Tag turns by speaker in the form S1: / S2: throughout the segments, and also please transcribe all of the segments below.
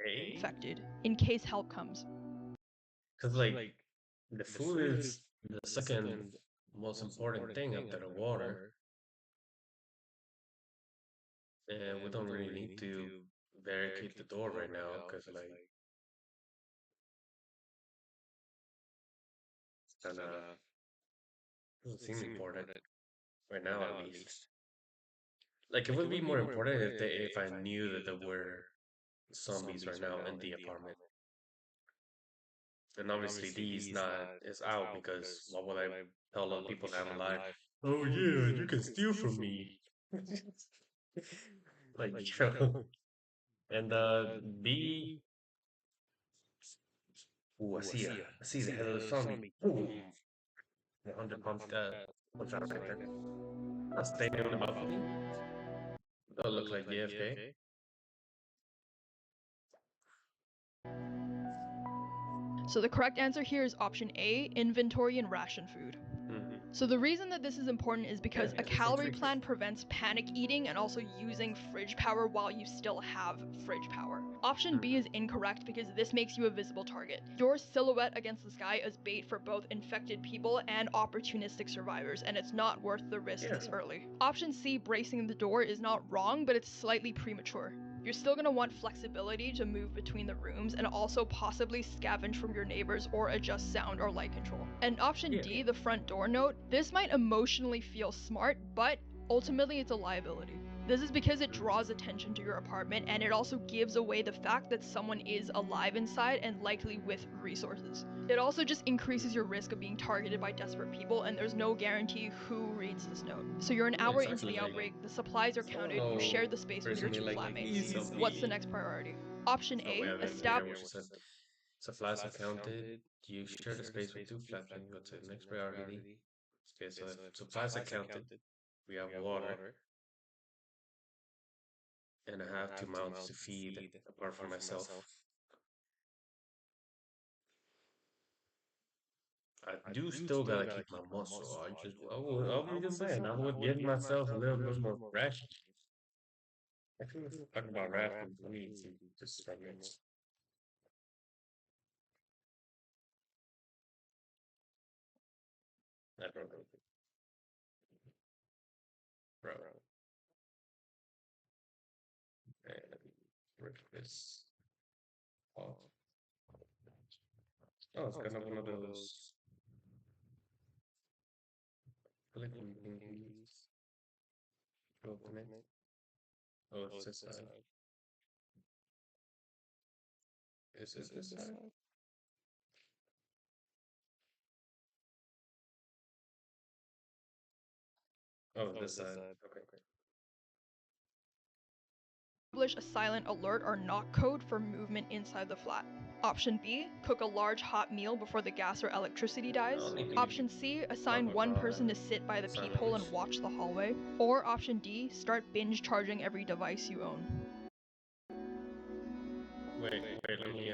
S1: A?
S2: infected in case help comes.
S1: Because like the food is the second most important thing after the water, and we don't really need to barricade the door right now because like it's kind of doesn't seem important right now at least. Like it would be more important if I knew that there were zombies right now in the apartment. And obviously these not is out because why would I tell other people that I'm alive? Oh yeah, you can steal from me. Like yo. And B ooh, I see the head of the zombie. Boom. The 100 pump punch out right there. Not standing on the balcony. Don't look like JFK.
S2: So the correct answer here is option A, inventory and ration food.
S1: Hmm.
S2: So the reason that this is important is
S1: Yeah,
S2: because a
S1: because they're from
S2: calorie
S1: freezers.
S2: plan prevents panic eating and also using fridge power while you still have fridge power. Option B is incorrect because this makes you a visible target. Your silhouette against the sky is bait for both infected people and opportunistic survivors, and it's not worth the risk
S1: Yeah.
S2: this early. Option C, bracing the door, is not wrong, but it's slightly premature. You're still going to want flexibility to move between the rooms and also possibly scavenge from your neighbors or adjust sound or light control. And option
S1: Yeah.
S2: D, the front door note, this might emotionally feel smart, but ultimately it's a liability. This is because it draws attention to your apartment and it also gives away the fact that someone is alive inside and likely with resources. It also just increases your risk of being targeted by desperate people, and there's no guarantee who reads this note. So you're an
S1: Yeah,
S2: hour into
S1: exactly.
S2: the
S1: Like
S2: outbreak, the supplies are
S1: someone
S2: counted, you
S1: will
S2: share the space with your
S1: personally
S2: two
S1: like
S2: flatmates. What's the
S1: easily.
S2: next priority? Option
S1: Oh wait,
S2: A,
S1: I didn't hear what she said. Supplies are counted. You share the space with two flaps and you go to the next priority. Okay, so if supplies are counted, we have water, and I have two mouths to feed apart from myself. I do still gotta keep my muscle. I'm just saying, I would give myself a little bit more ration. Actually, let's talk about rations. Let me eat some just segments. I don't know, bro. And rip this off. Oh, it's kind of one of those silicone thingies. Open it. Oh, it's this side. Is it this side? Oh, this side. Okay.
S2: Establish a silent alert or knock code for movement inside the flat. Option B, cook a large hot meal before the gas or electricity
S1: I
S2: dies.
S1: don't need to
S2: Option C,
S1: talk
S2: assign one
S1: about
S2: person to sit by the
S1: sign
S2: peephole and
S1: language.
S2: watch the hallway. Or option D, start binge charging every device you own.
S1: Wait, let me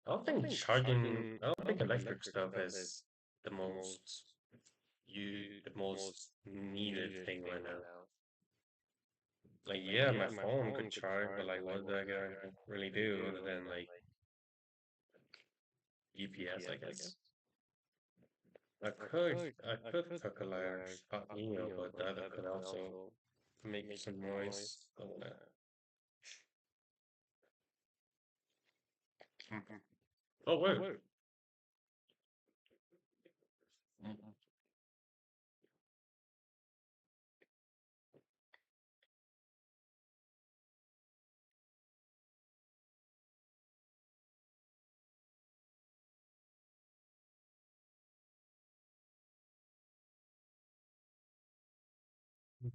S1: I don't think charging I don't think electric stuff is the most the most needed thing right now. Like yeah, my phone could charge, but like what do I gotta really do other than like GPS, I guess. I could cook a large hot meal, but that could also make some noise. Mhm. Oh wait. Mhm.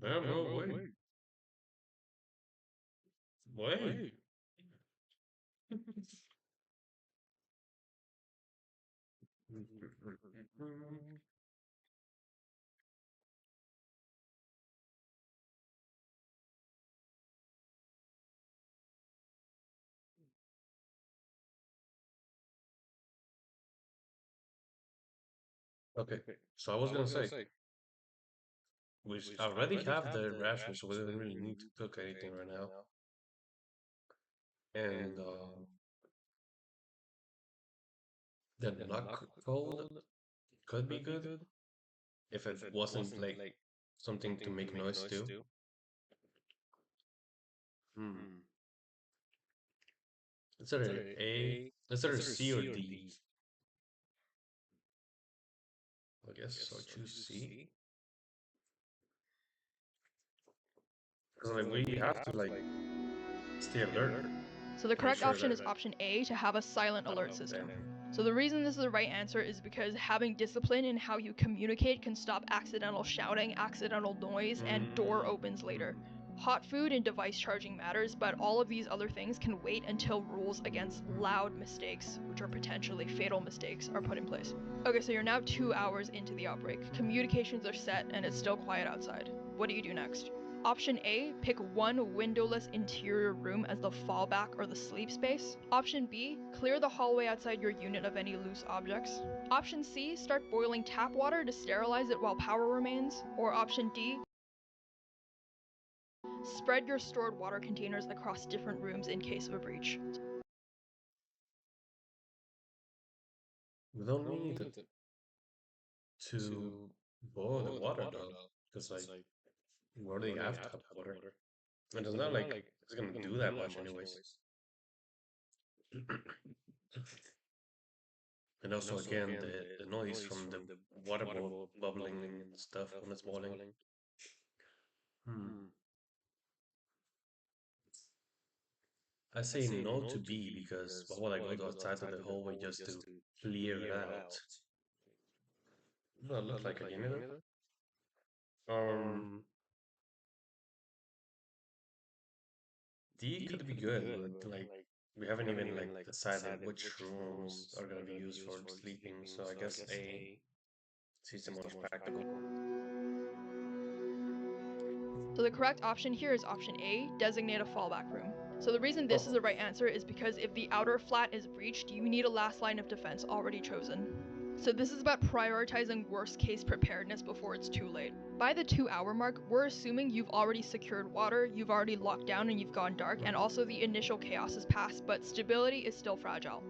S1: No, wait. Okay, so I was gonna say already have the rations, so we don't really need to cook anything right now. And the not cold could be good if it wasn't like something to make noise too. Hmm. It's either A, it's either C or D. I guess I'll choose C. Because like we have to like stay alert
S2: So the
S1: to make
S2: correct
S1: sure
S2: option
S1: that
S2: is option A, to have a silent alert
S1: oh
S2: system.
S1: damn.
S2: So the reason this is the right answer is because having discipline in how you communicate can stop accidental shouting, accidental noise, and door opens later. Hot food and device charging matters, but all of these other things can wait until rules against loud mistakes, which are potentially fatal mistakes, are put in place. Okay, so you're now 2 hours into the outbreak. Communications are set and it's still quiet outside. What do you do next? Option A, pick one windowless interior room as the fallback or the sleep space. Option B, clear the hallway outside your unit of any loose objects. Option C, start boiling tap water to sterilize it while power remains. Or option D, spread your stored water containers across different rooms in case of a breach.
S1: We don't need to boil the water though, because like we already have tap water, and it's not like it's gonna do that much anyways. And also again the noise from the water bubbling and stuff when it's boiling. Hmm. I say no to B because why would I go to outside of the hallway just to clear it out? Do I look like a janitor? Um, D could be good, but like we haven't even like decided which rooms are gonna be used for sleeping. So I guess A seems the most practical.
S2: So the correct option here is option A, designate a fallback room. So the reason this is the right answer is because if the outer flat is breached, you need a last line of defense already chosen. So this is about prioritizing worst case preparedness before it's too late. By the 2 hour mark, we're assuming you've already secured water, you've already locked down and you've gone dark, and also the initial chaos has passed, but stability is still fragile.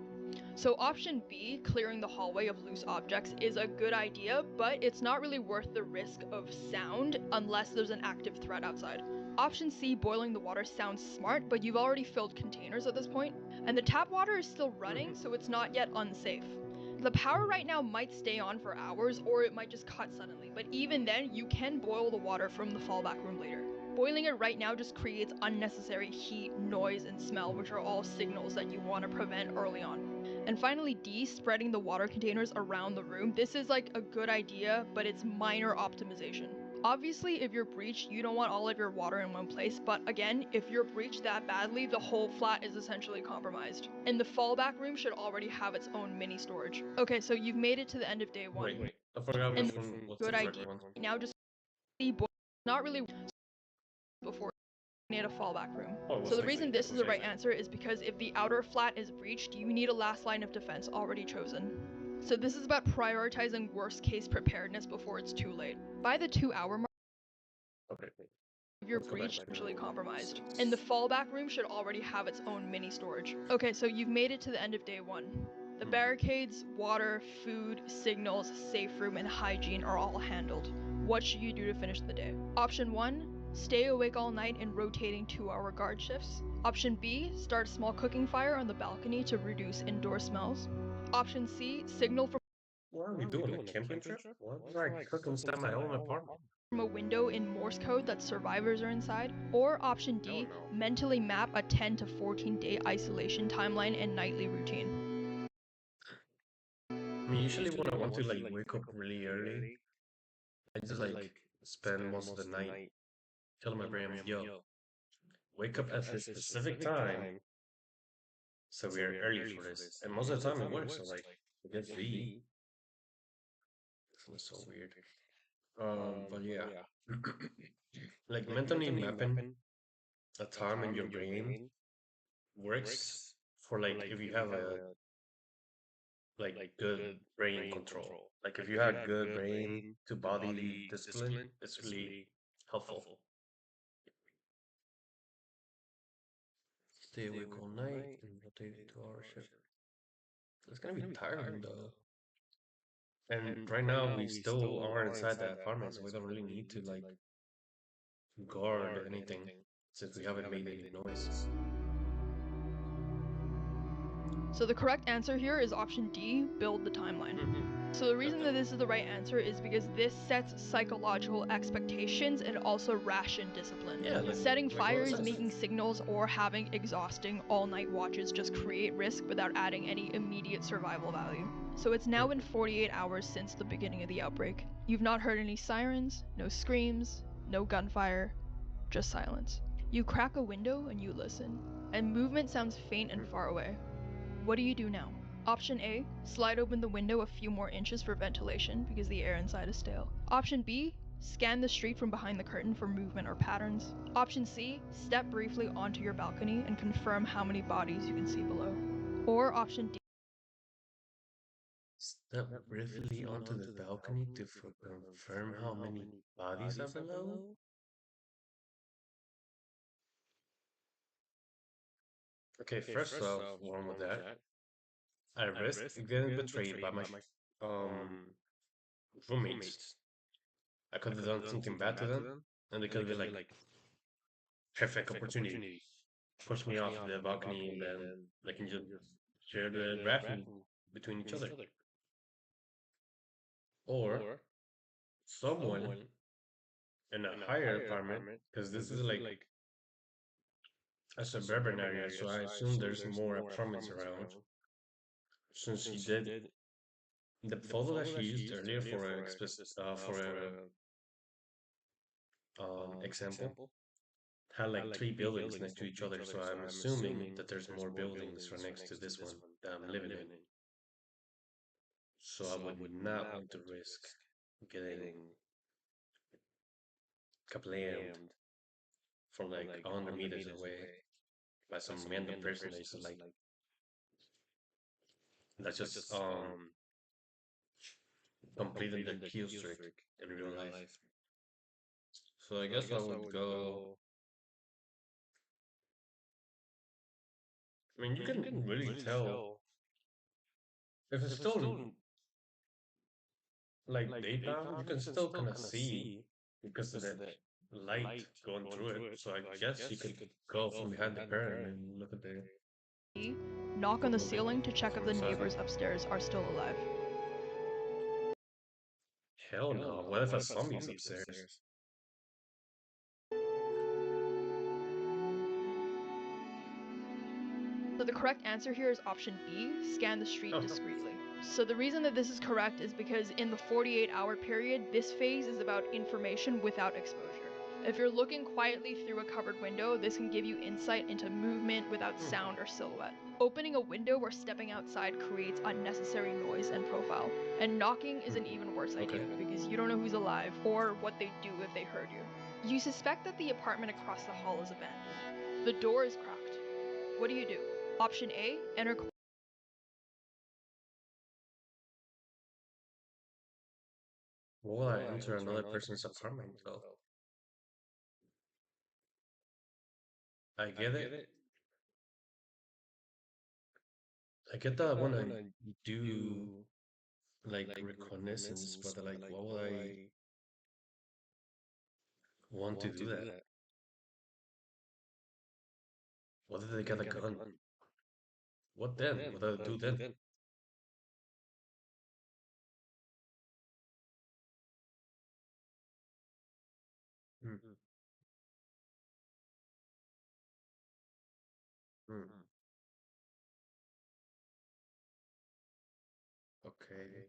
S2: So option B, clearing the hallway of loose objects, is a good idea, but it's not really worth the risk of sound unless there's an active threat outside. Option C, boiling the water, sounds smart, but you've already filled containers at this point, and the tap water is still running, so it's not yet unsafe. The power right now might stay on for hours, or it might just cut suddenly, but even then, you can boil the water from the fallback room later. Boiling it right now just creates unnecessary heat, noise, and smell, which are all signals that you want to prevent early on. And finally, D, spreading the water containers around the room. This is like a good idea, but it's minor optimization. Obviously, if you're breached, you don't want all of your water in one place, but again, if you're breached that badly, the whole flat is essentially compromised. And the fallback room should already have its own mini storage. Okay, so you've made it to the end of day one.
S1: Wait, I forgot
S2: And
S1: which one was the
S2: good
S1: correct
S2: idea.
S1: one.
S2: Now just not really before need a fallback room.
S1: Oh, it
S2: So
S1: was
S2: the
S1: like
S2: reason this is the right answer is because if the outer flat is breached, you need a last line of defense already chosen. So this is about prioritizing worst case preparedness before it's too late. By the 2 hour mark,
S1: okay.
S2: if you're
S1: Let's go back
S2: breached,
S1: to
S2: potentially compromised. And the
S1: six.
S2: fallback room should already have its own mini storage. Okay, so you've made it to the end of day one. The barricades, water, food, signals, safe room, and hygiene are all handled. What should you do to finish the day? Option 1, stay awake all night in rotating 2 hour guard shifts. Option B, start a small cooking fire on the balcony to reduce indoor smells. Option C, signal
S1: What are we doing? A camping trip? What? I cook inside my own apartment.
S2: from a window in Morse code that survivors are inside. Or option D, mentally map a 10 to 14 day isolation timeline and nightly routine.
S1: I mean, usually when I want to like wake up really early, I just like spend most of the night telling my brain, yo, wake up at this specific time so we're early for this. And most of the time it works. So like, I guess B. This was so weird. But yeah, like mentally mapping a time in your brain works for like if you have a like good brain control. Like if you have good brain to body discipline, it's really helpful. stay awake all night and rotate 2 hour shift. It's gonna be tiring though. And right now we still are inside the apartment, so we don't really need to like guard anything since we haven't made any noise.
S2: So the correct answer here is option D, build the timeline. So the reason that this is the right answer is because this sets psychological expectations and also ration discipline.
S1: Yeah,
S2: Setting
S1: like what it
S2: fires,
S1: says.
S2: making signals, or having exhausting all-night watches just create risk without adding any immediate survival value. So it's now been 48 hours since the beginning of the outbreak. You've not heard any sirens, no screams, no gunfire, just silence. You crack a window and you listen, and movement sounds faint and far away. What do you do now? Option A, slide open the window a few more inches for ventilation because the air inside is stale. Option B, scan the street from behind the curtain for movement or patterns. Option C, step briefly onto your balcony and confirm how many bodies you can see below. Or option D.
S1: Step briefly onto the balcony to confirm how many bodies are below. Okay, first off, one with that, I risk getting betrayed by my um roommates. I could have done something bad to them, and they could have been like, perfect opportunity, push me off the balcony, and then they can just share the ration between each other. Or someone in a higher apartment, because this is like a suburban area, so I assume there's more apartments around. Since she did the photo that she used earlier for a example had like 3 buildings next to each other, so I'm assuming that there's more buildings right next to this one that I'm living in. So I would not want to risk getting kablammed from like 100 meters away by some random person that is like that's just completing the kill streak in real life. So I guess I would go. I mean, you can really tell if it's still like daytime, you can still kind of see because of the light going through it. So I guess you could go from behind the curtain and look at the
S2: D, knock on the ceiling to check if the
S1: outside.
S2: neighbors upstairs are still alive.
S1: Hell no! What if a zombie is upstairs?
S2: So the correct answer here is option B, scan the street discreetly. So the reason that this is correct is because in the 48-hour period, this phase is about information without exposure. If you're looking quietly through a covered window, this can give you insight into movement without sound or silhouette. Opening a window or stepping outside creates unnecessary noise and profile. And knocking is an even worse idea because you don't know who's alive or what they'd do if they heard you. You suspect that the apartment across the hall is abandoned. The door is cracked. What do you do? Option A, enter.
S1: Will I enter another person's apartment though? I get it. I get that I want to do like reconnaissance, but like, why would I want to do that? What if they get a gun? What then? What do I do then? Hmm. Hmm. Okay.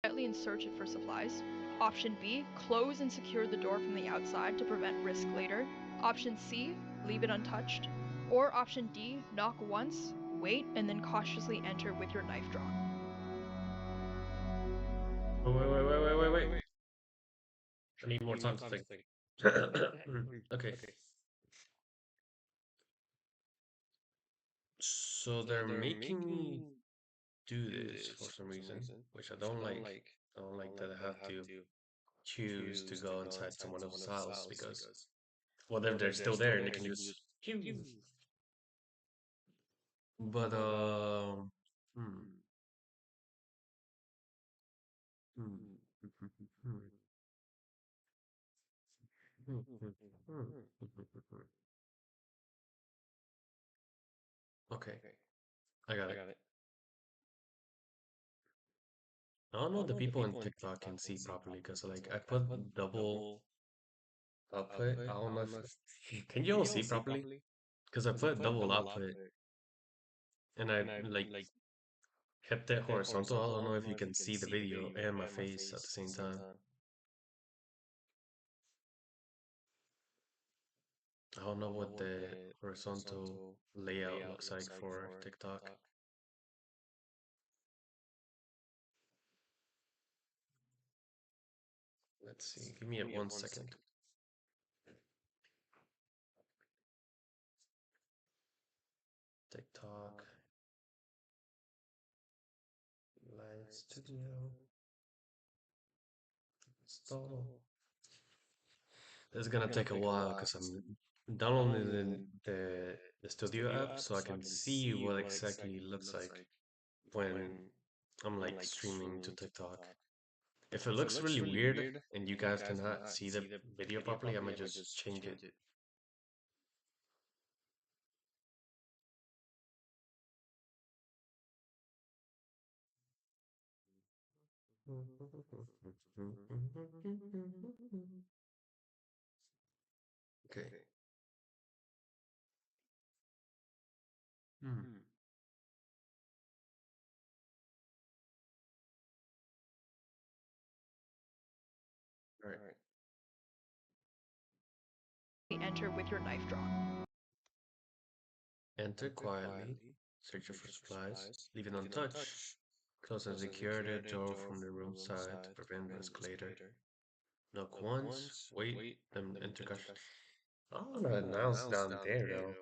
S2: Quietly and search it for supplies. Option B, close and secure the door from the outside to prevent risk later. Option C, leave it untouched. Or option D, knock once, wait, and then cautiously enter with your knife drawn.
S1: Wait. I need more time to think. Okay. So they're making me do this for some reason, which I don't like. I don't like that I have to choose to go inside someone else's house because what if they're still there and they can just Phew. But hmm, hmm, hmm, hmm, hmm, hmm, hmm. Okay, I got it. I don't know if the people in TikTok can see properly because like I put double output. I don't know if can you all see properly? Because I put double output and I like kept it horizontal. I don't know if you can see the video and my face at the same time. I don't know what the horizontal layout looks like for TikTok. Let's see. Give me a 1 second. TikTok Live Studio install. It's gonna take a while because I'm downloading the Studio app so I can see what exactly it looks like when I'm like streaming to TikTok. If it looks really weird and you guys cannot see the video properly, I might just change it. Okay. Hmm. All right.
S2: Enter with your knife drawn.
S1: Enter quietly, search for supplies, leave it untouched. Close and secure the door from the room side to prevent risk later. Knock once, wait, then enter caution. I don't know announce down there though.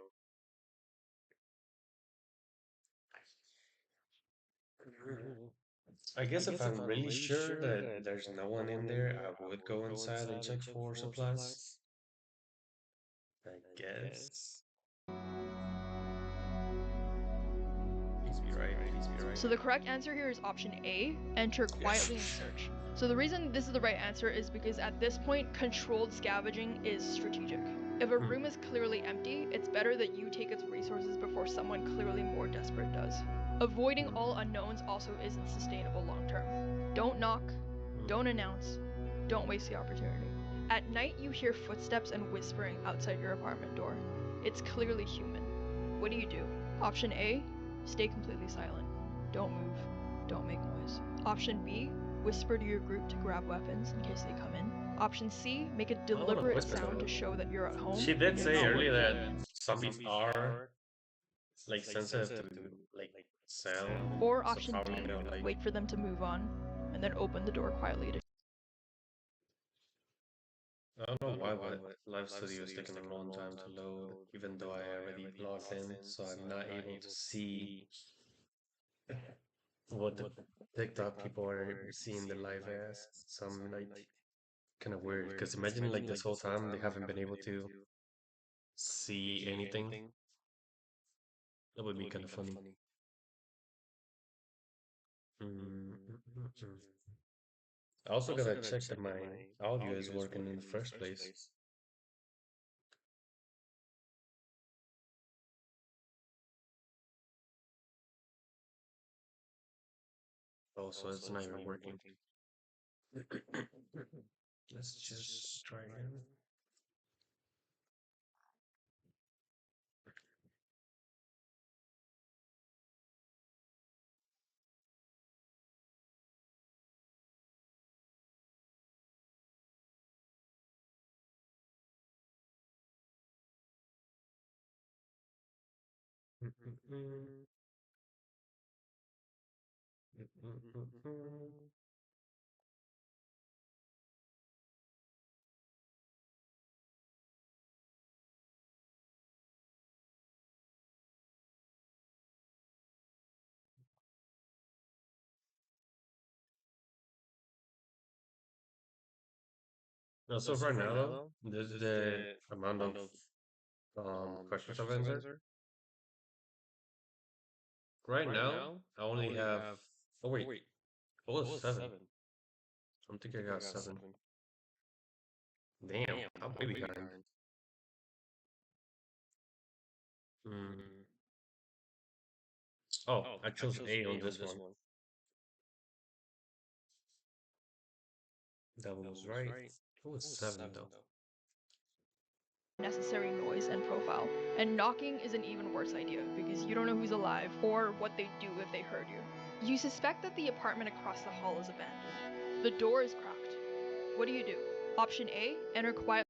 S1: I guess if I'm really sure that there's no one in there, I would go inside and check for supplies. I guess. Please be right, please be right.
S2: So the correct answer here is option A, enter quietly and search. So the reason this is the right answer is because at this point, controlled scavenging is strategic. If a room is clearly empty, it's better that you take its resources before someone clearly more desperate does. Avoiding all unknowns also isn't sustainable long term. Don't knock, don't announce, don't waste the opportunity. At night, you hear footsteps and whispering outside your apartment door. It's clearly human. What do? Option A, stay completely silent. Don't move. Don't make noise. Option B, whisper to your group to grab weapons in case they come in. Option C, make a
S1: I don't wanna
S2: deliberate
S1: whisper
S2: sound
S1: though.
S2: to show that you're at home.
S1: She did
S2: Yet
S1: say
S2: not
S1: earlier
S2: working.
S1: that zombies are like sensitive to like sound,
S2: Or
S1: so
S2: option D,
S1: probably they'll like.
S2: wait for them to move on and then open the door quietly to.
S1: I don't know why, but Live Studio is taking a long time to load, even though I already logged in, so I'm not able to see what the TikTok people are seeing the live as. So I'm like kind of weird, because imagine like this whole time they haven't been able to see anything. That would be kind of funny. Mm. I also gotta check that my audio is working in the first place. Oh, so it's not even working. Let's just try again. No, so right now though, this is the amount of questions I've answered. Right now, I only have. Oh wait, what was 7? I don't think I got 7. Damn, I'm way behind. Hmm. Oh, I chose A on this one. That one was right. What was 7 though?
S2: Necessary noise and profile. And knocking is an even worse idea because you don't know who's alive or what they'd do if they heard you. You suspect that the apartment across the hall is abandoned. The door is cracked. What do you do? Option A, enter quietly.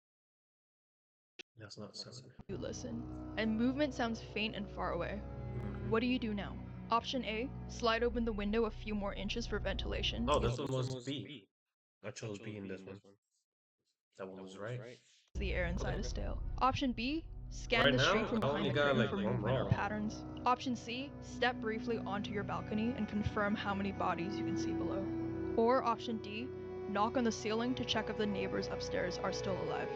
S1: That's not 7.
S2: You listen, and movement sounds faint and far away.
S1: Mhm.
S2: What do you do now? Option A, slide open the window a few more inches for ventilation.
S1: Oh, this one was B. I chose B in this one. That one was right.
S2: The air inside
S1: Okay.
S2: is stale. Option B, scan
S1: Right
S2: the street
S1: now,
S2: from
S1: I
S2: behind
S1: only
S2: the
S1: got
S2: curtain
S1: like
S2: for
S1: one
S2: movement or
S1: wrong.
S2: patterns. Option C, step briefly onto your balcony and confirm how many bodies you can see below. Or option D, knock on the ceiling to check if the neighbors upstairs are still alive.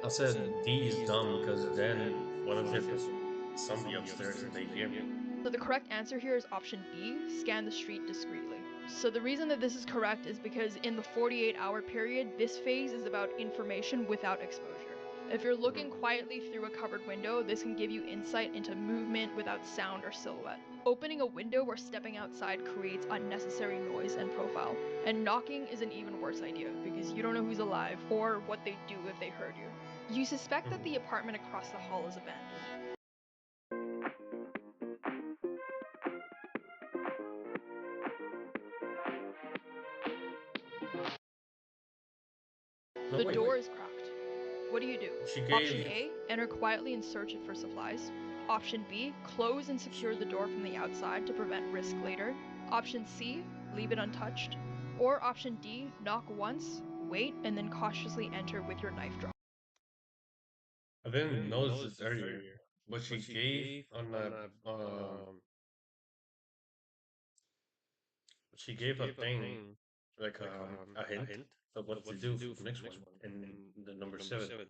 S1: I said D is dumb because then what if there's a zombie upstairs and they hear me?
S2: So the correct answer here is option B, scan the street discreetly. So the reason that this is correct is because in the 48-hour period, this phase is about information without exposure. If you're looking quietly through a covered window, this can give you insight into movement without sound or silhouette. Opening a window or stepping outside creates unnecessary noise and profile. And knocking is an even worse idea because you don't know who's alive or what they'd do if they heard you. You suspect that the apartment across the hall is abandoned.
S1: No,
S2: The
S1: wait.
S2: door is cracked. What do you do?
S1: She
S2: Option
S1: gave.
S2: A, enter quietly and search it for supplies. Option B, close and secure the door from the outside to prevent risk later. Option C, leave it untouched. Or option D, knock once, wait, and then cautiously enter with your knife drawn.
S1: I didn't notice this earlier, but she gave on that. She gave a thing like a hint of what to do for the next one in the number 7.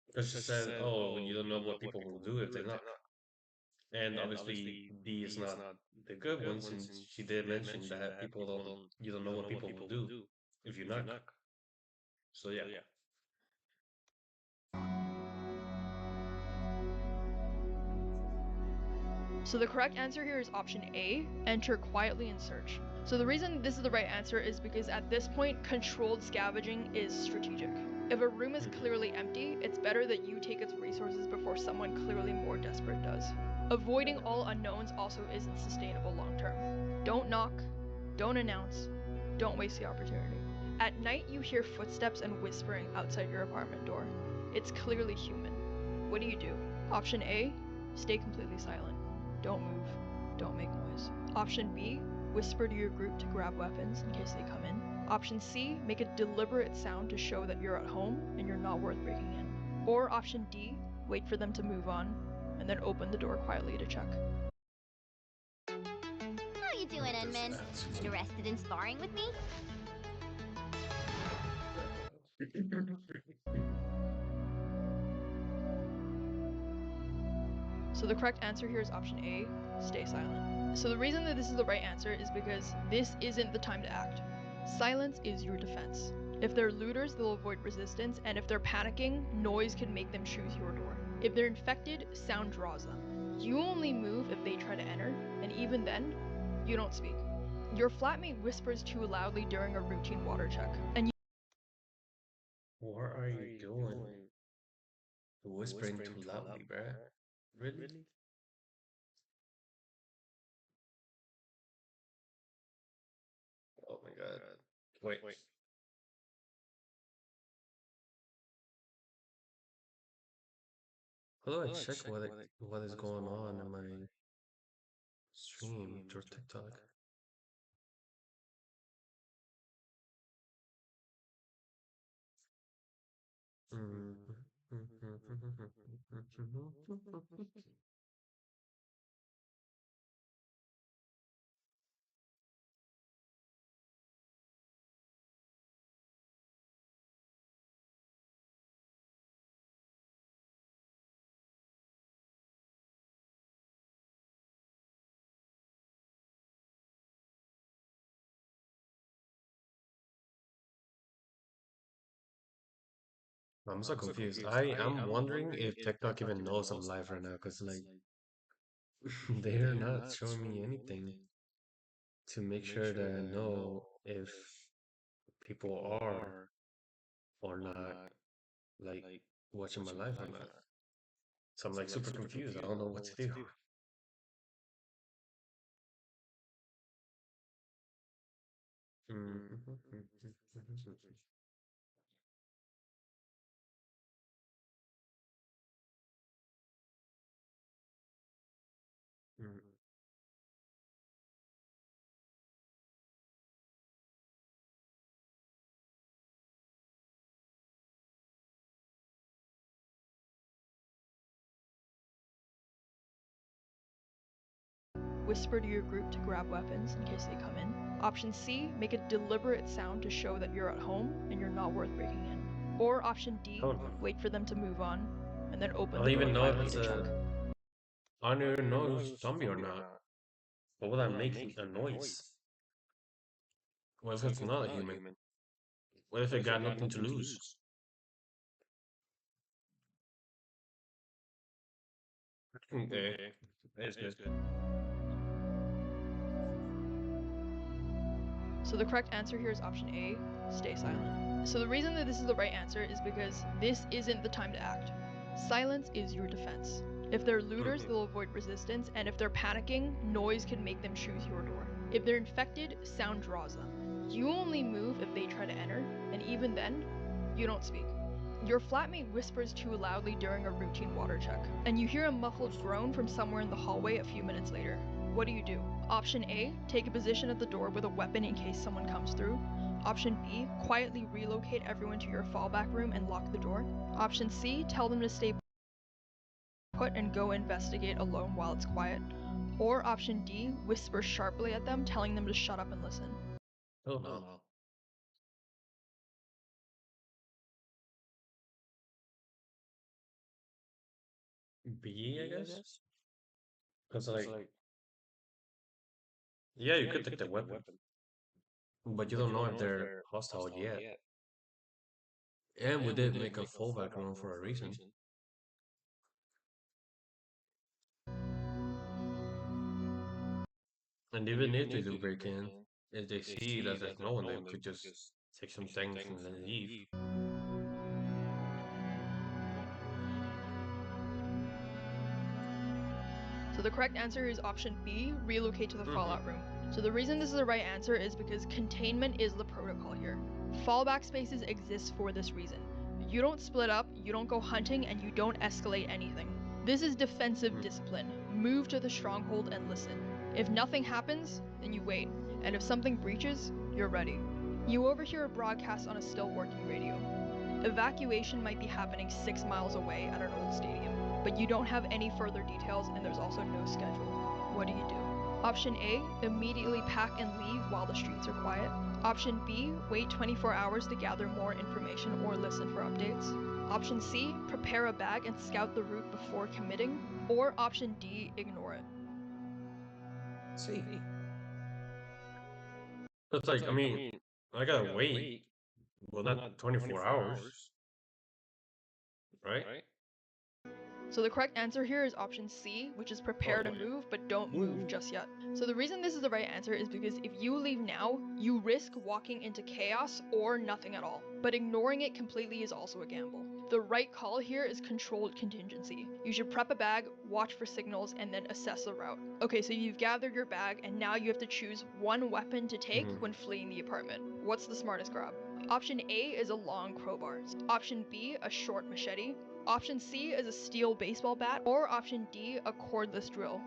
S1: Because she said, "Oh, you don't know what people will do if they knock." And obviously, D is not the good one since she did mention that people don't. You don't know what people will do if you knock. So yeah.
S2: So the correct answer here is option A, enter quietly and search. So the reason this is the right answer is because at this point, controlled scavenging is strategic. If a room is clearly empty, it's better that you take its resources before someone clearly more desperate does. Avoiding all unknowns also isn't sustainable long term. Don't knock, don't announce, don't waste the opportunity. At night, you hear footsteps and whispering outside your apartment door. It's clearly human. What do you do? Option A, stay completely silent. Don't move. Don't make noise. Option B, whisper to your group to grab weapons in case they come in. Option C, make a deliberate sound to show that you're at home and you're not worth breaking in. Or option D, wait for them to move on and then open the door quietly to check.
S3: How you doing, Inman? Interested in sparring with me?
S2: So the correct answer here is option A, stay silent. So the reason that this is the right answer is because this isn't the time to act. Silence is your defense. If they're looters, they'll avoid resistance, and if they're panicking, noise can make them choose your door. If they're infected, sound draws them. You only move if they try to enter, and even then, you don't speak. Your flatmate whispers too loudly during a routine water check, and
S1: What are you doing? Whispering too loudly, bruh. Really? Oh my god. Wait. How do I check what is going on in my stream or TikTok? I'm so confused. I'm wondering if TikTok even knows I'm live right now, because like they're not showing me anything to make sure that I know if people are or not like watching my live or not. So I'm like super confused. I don't know what to do.
S2: Whisper to your group to grab weapons in case they come in. Option C, make a deliberate sound to show that you're at home and you're not worth breaking in. Or option D,
S1: Oh,
S2: wait for them to move on and then open
S1: I
S2: the
S1: don't
S2: door
S1: even know if
S2: quietly
S1: it's
S2: to check.
S1: I don't even know if it's zombie or not. What would that make a noise? What if it's not a human? What if it got nothing to lose? Okay, that's good.
S2: So the correct answer here is option A, stay silent. So the reason that this is the right answer is because this isn't the time to act. Silence is your defense. If they're looters, they'll avoid resistance, and if they're panicking, noise can make them choose your door. If they're infected, sound draws them. You only move if they try to enter, and even then, you don't speak. Your flatmate whispers too loudly during a routine water check, and you hear a muffled groan from somewhere in the hallway a few minutes later. What do? Option A, take a position at the door with a weapon in case someone comes through. Option B, quietly relocate everyone to your fallback room and lock the door. Option C, tell them to stay put and go investigate alone while it's quiet. Or option D, whisper sharply at them, telling them to shut up and listen.
S1: Oh no. B, I guess? Because, like, yeah, you could take the weapon, but you don't know if they're hostile yet. And we did make a fallback room for a reason. And even if they do break in, if they see that there's no one, they could just take some things and then leave.
S2: So the correct answer is option B, relocate to the fallout room. So the reason this is the right answer is because containment is the protocol here. Fallback spaces exist for this reason. You don't split up, you don't go hunting, and you don't escalate anything. This is defensive discipline. Move to the stronghold and listen. If nothing happens, then you wait. And if something breaches, you're ready. You overhear a broadcast on a still working radio. Evacuation might be happening 6 miles away at an old stadium, but you don't have any further details and there's also no schedule. What do? Option A, immediately pack and leave while the streets are quiet. Option B, wait 24 hours to gather more information or listen for updates. Option C, prepare a bag and scout the route before committing. Or option D, ignore it.
S1: See. It's like, I mean, I gotta wait. Well, not 24 hours, right?
S2: So the correct answer here is option C, which is prepare to move, but don't move just yet. So the reason this is the right answer is because if you leave now, you risk walking into chaos or nothing at all. But ignoring it completely is also a gamble. The right call here is controlled contingency. You should prep a bag, watch for signals, and then assess the route. Okay, so you've gathered your bag, and now you have to choose one weapon to take when fleeing the apartment. What's the smartest grab? Option A is a long crowbar. Option B, a short machete. Option C is a steel baseball bat, or option D, a cordless drill.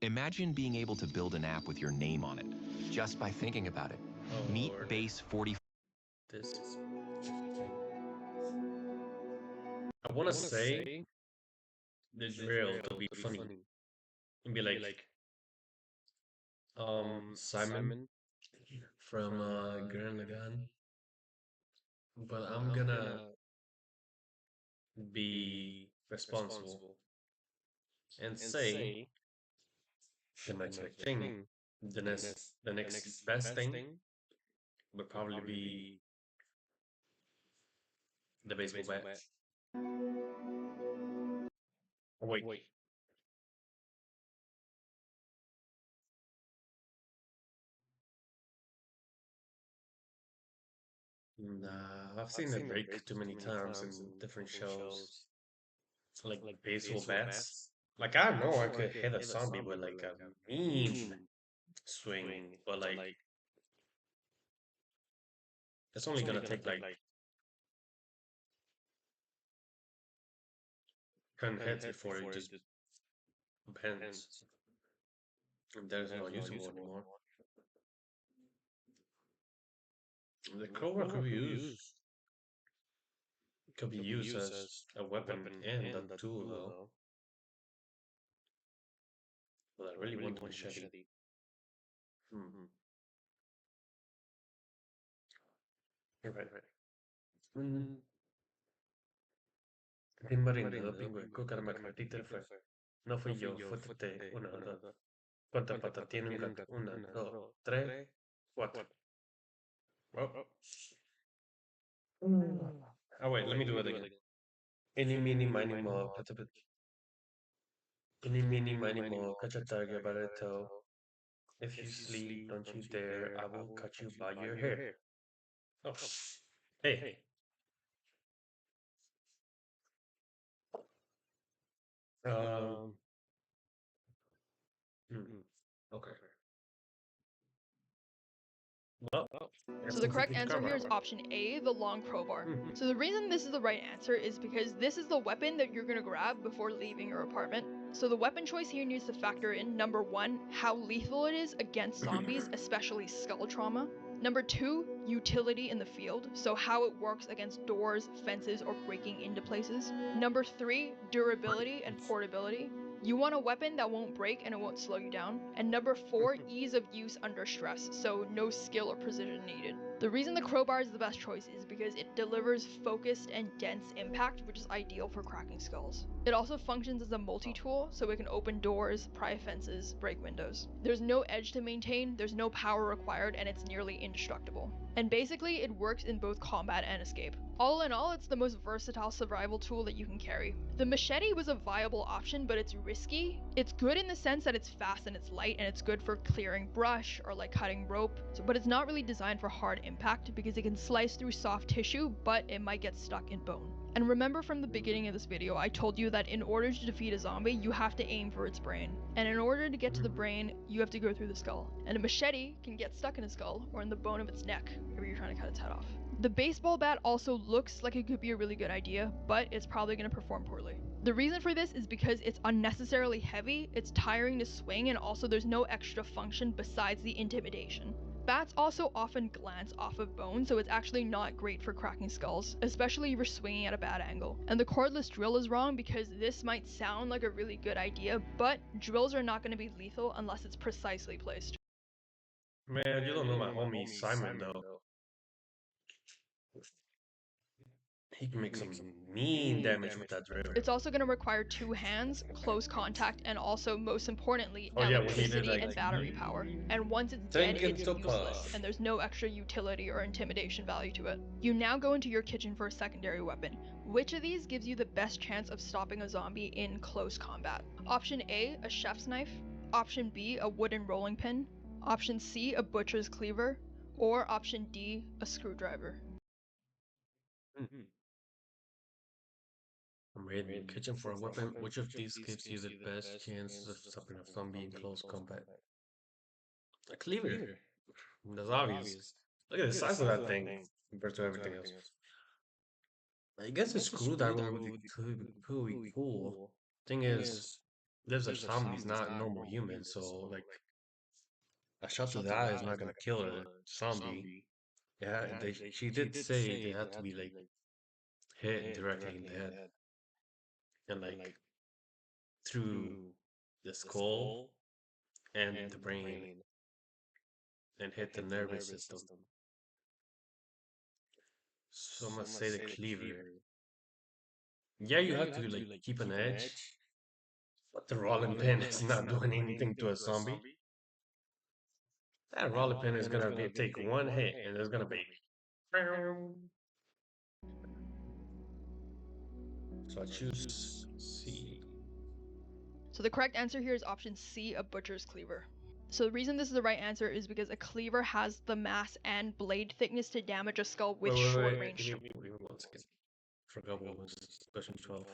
S4: Imagine being able to build an app with your name on it, just by thinking about it.
S1: Oh,
S4: Meet
S1: Lord.
S4: Base 40.
S1: This is. I want to say the drill to be funny and be like, Simon from Gurren Lagann, but I'm gonna be responsible and say the next big thing, the next best thing would probably be the baseball bat. Oh, wait. Nah, I've seen it break too many times in different shows. Like baseball bats. Like I know I could hit a zombie with like a mean swing, but like it's only gonna take like 10 hits before it just bends. And that is not usable anymore. The crowbar could be used as a weapon and a tool though. But I really want the machete. Hmm. You're right. Mm. Timber indeed, pingüe, caramacartita fue. No fui yo, fue Tete. Una, dos. ¿Cuánta pata tiene un gato? Una, dos, tres, cuatro. Oh. Oh wait, let me do it again. Any, mini, miny, mo, any, mini, miny, mo, catch a tiger by the toe. If you sleep, don't you dare, I will cut you by your hair. Oh, hey. Um, okay. Well,
S2: So the correct answer here is option A, the long crowbar. So the reason this is the right answer is because this is the weapon that you're gonna grab before leaving your apartment. So the weapon choice here needs to factor in number 1, how lethal it is against zombies, especially skull trauma. Number 2, utility in the field, so how it works against doors, fences, or breaking into places. Number 3, durability and portability. You want a weapon that won't break and it won't slow you down. And number 4, ease of use under stress, so no skill or precision needed. The reason the crowbar is the best choice is because it delivers focused and dense impact, which is ideal for cracking skulls. It also functions as a multi-tool, so it can open doors, pry fences, break windows. There's no edge to maintain, there's no power required, and it's nearly indestructible. And basically, it works in both combat and escape. All in all, it's the most versatile survival tool that you can carry. The machete was a viable option, but it's risky. It's good in the sense that it's fast and it's light, and it's good for clearing brush or like cutting rope, but it's not really designed for hard impact because it can slice through soft tissue, but it might get stuck in bone. And remember from the beginning of this video, I told you that in order to defeat a zombie, you have to aim for its brain. And in order to get to the brain, you have to go through the skull. And a machete can get stuck in a skull or in the bone of its neck if you're trying to cut its head off. The baseball bat also looks like it could be a really good idea, but it's probably going to perform poorly. The reason for this is because it's unnecessarily heavy, it's tiring to swing, and also there's no extra function besides the intimidation. Bats also often glance off of bone, so it's actually not great for cracking skulls, especially if you're swinging at a bad angle. And the cordless drill is wrong because this might sound like a really good idea, but drills are not going to be lethal unless it's precisely placed.
S1: Man, you don't know my homie Simon though. He can make some mean damage with that drill.
S2: It's also going to require 2 hands, close contact, and also, most importantly,
S1: Oh, yeah, when he did,
S2: electricity
S1: like,
S2: and battery power. And once it's dead,
S1: Think it
S2: it's
S1: took
S2: useless,
S1: off.
S2: and there's no extra utility or intimidation value to it. You now go into your kitchen for a secondary weapon. Which of these gives you the best chance of stopping a zombie in close combat? Option A, a chef's knife. Option B, a wooden rolling pin. Option C, a butcher's cleaver. Or option D, a screwdriver.
S1: I'm raiding the kitchen for a weapon. Which of these gives you the best chance of stopping a zombie in close combat? A cleaver. That's obvious. Look at the size of that thing compared to everything else. I guess a screwdriver could be cool. Thing is, these are zombies, not normal humans, so like a shot to the eye is not gonna kill a zombie. Yeah, she did say they had to be like hit directly in the head and like through the skull and the brain and hit the nervous system. So I'm gonna say the cleaver. Yeah, you have to like keep an edge, but the rolling pin is not doing anything to a zombie. That rolling pin is gonna be take one hit and it's gonna be. So I choose C.
S2: So the correct answer here is option C, a butcher's cleaver. So the reason this is the right answer is because a cleaver has the mass and blade thickness to damage a skull with short range.
S1: Give me 1 second. Forgot what was question 12.